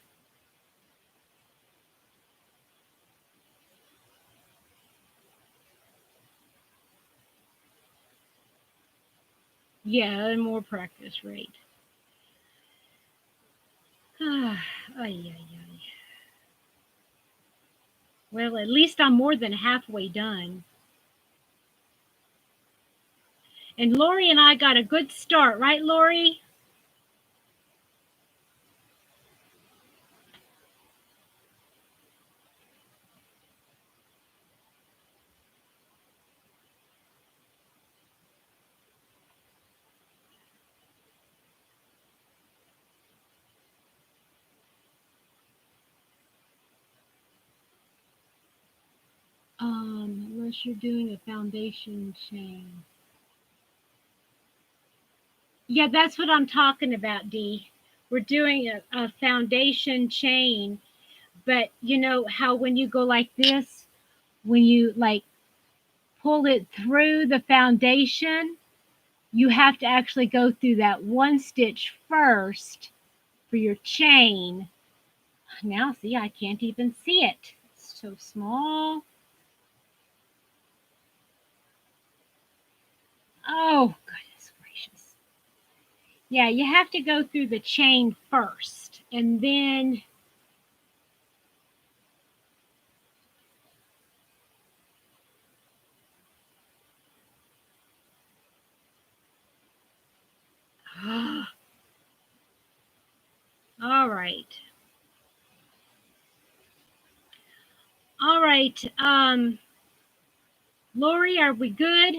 Yeah, and more practice, right? Ay, ay, ay. Well, at least I'm more than halfway done. And Lori and I got a good start, right, Lori? Unless you're doing a foundation chain. Yeah, that's what I'm talking about, Dee. We're doing a foundation chain, but you know how when you go like this, when you like pull it through the foundation, you have to actually go through that one stitch first for your chain. Now, see, I can't even see it. It's so small. Oh, goodness gracious. Yeah, you have to go through the chain first, and then All right. All right. Lori, are we good?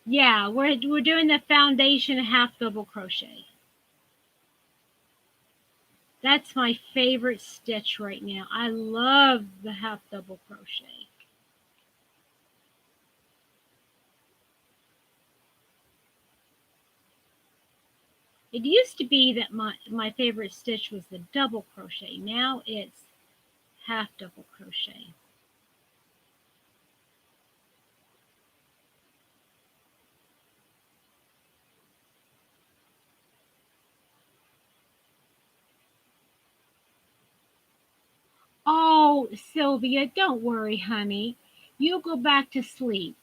Yeah, we're doing the foundation half double crochet. That's my favorite stitch right now. I love the half double crochet. It used to be that my favorite stitch was the double crochet. Now it's half double crochet. Oh, Sylvia, don't worry, honey. You go back to sleep.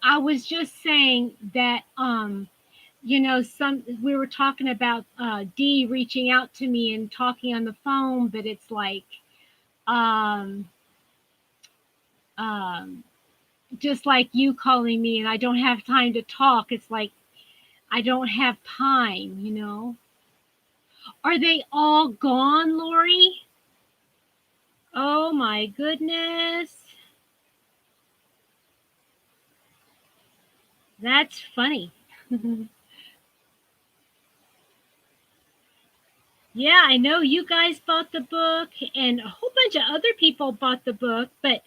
I was just saying that some we were talking about Dee reaching out to me and talking on the phone, but it's like um um just like you calling me and I don't have time to talk. It's like I don't have time. Are they all gone, Lori? Oh my goodness. That's funny. Yeah, I know you guys bought the book and a whole bunch of other people bought the book, but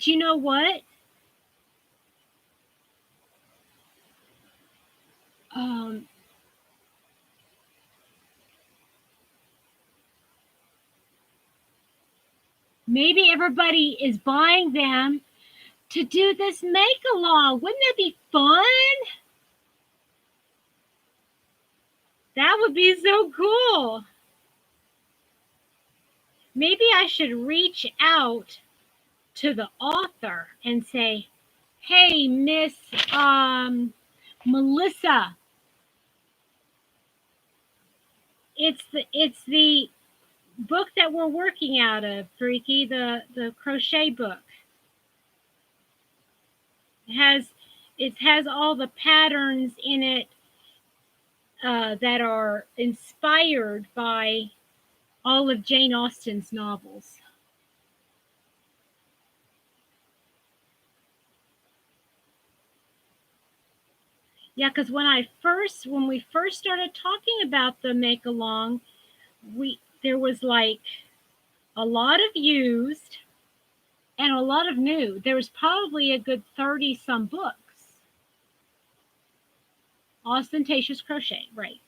you know what? Um, Maybe everybody is buying them to do this make along. Wouldn't that be fun? That would be so cool. Maybe I should reach out to the author and say, "Hey, Miss Melissa, it's the book that we're working out of, Freaky, the crochet book. It has all the patterns in it that are inspired by all of Jane Austen's novels." Yeah, because when we first started talking about the make along, we there was like a lot of used and a lot of new. There was probably a good 30 some books. Austen-tatious crochet, right?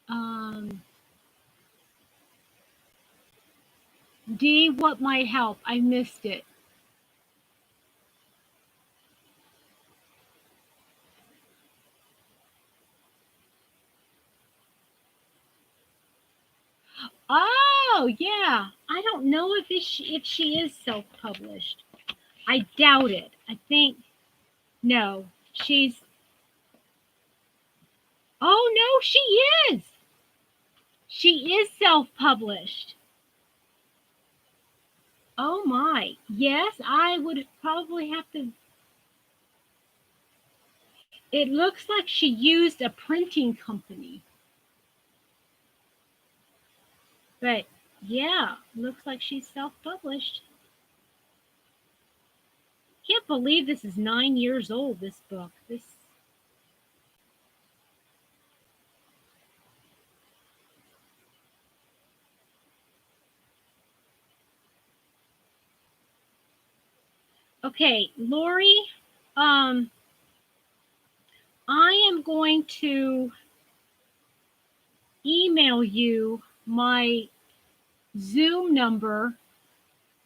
Um, D, what might help? I missed it. Oh, yeah. I don't know if she is self-published. I doubt it. I think no. She's Oh no, she is. She is self-published. Oh my. Yes, I would probably have to. It looks like she used a printing company. But yeah, looks like she's self-published. Can't believe this is 9 years old, this book. This Okay, Lori, um, I am going to email you my Zoom number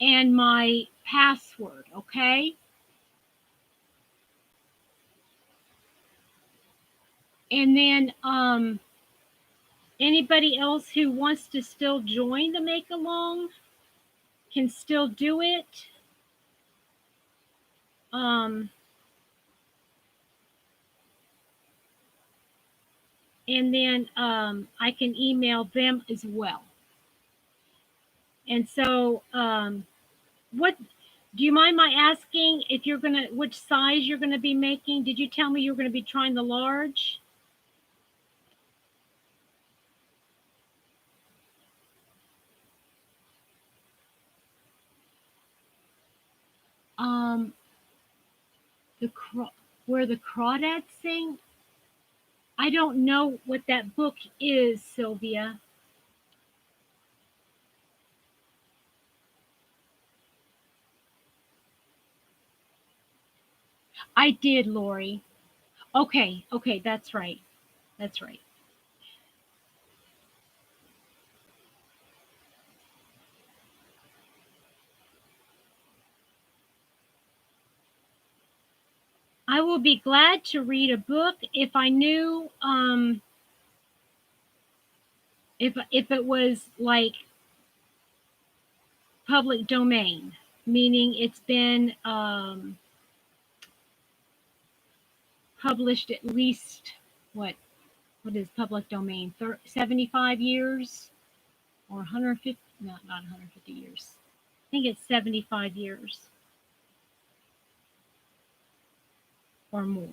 and my password, okay? And then anybody else who wants to still join the make along can still do it. And then I can email them as well. And so, what do you mind my asking if you're gonna which size you're gonna be making? Did you tell me you were gonna be trying the large? Um, where the crawdads sing. I don't know what that book is, Sylvia. I did, Lori. Okay, okay, that's right. That's right. I will be glad to read a book if I knew if it was like public domain, meaning it's been published at least what is public domain? 75 years or 150? Not 150 years. I think it's 75 years or more.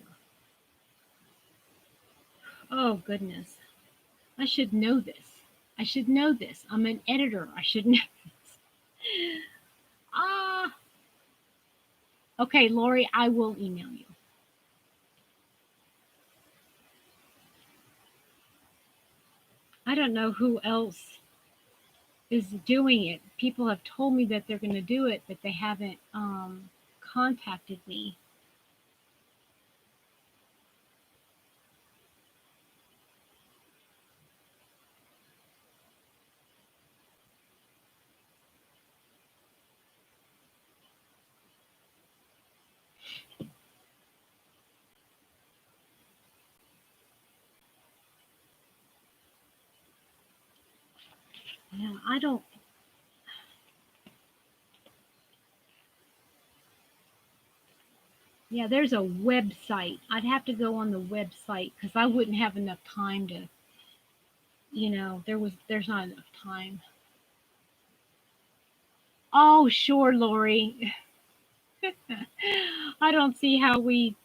Oh goodness, I should know this. I should know this. I'm an editor. I should know this. Ah, okay, Lori, I will email you. I don't know who else is doing it. People have told me that they're going to do it, but they haven't contacted me. Yeah, I don't. Yeah, there's a website. I'd have to go on the website because I wouldn't have enough time to, there's not enough time. Oh, sure, Lori. I don't see how we,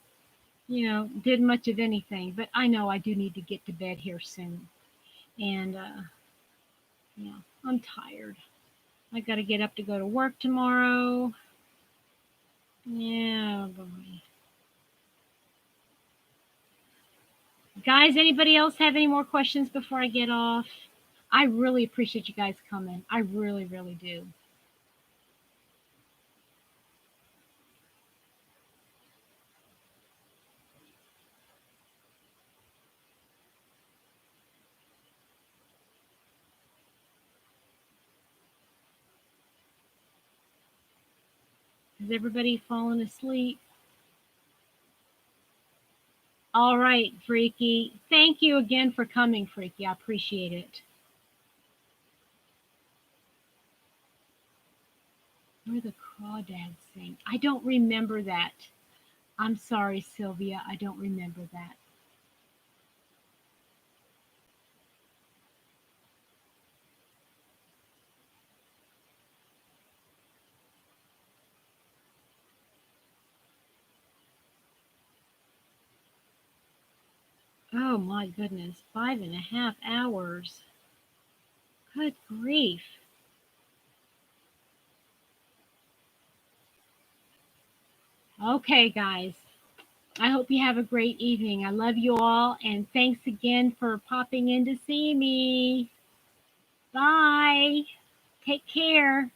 did much of anything, but I know I do need to get to bed here soon. And, yeah, I'm tired. I got to get up to go to work tomorrow. Yeah, boy. Guys, anybody else have any more questions before I get off? I really appreciate you guys coming. I really, really do. Has everybody fallen asleep? All right, Freaky. Thank you again for coming, Freaky. I appreciate it. Where the crawdads sing. I don't remember that. I'm sorry, Sylvia. I don't remember that. Oh my goodness. 5.5 hours. Good grief. Okay, guys. I hope you have a great evening. I love you all, and thanks again for popping in to see me. Bye. Take care.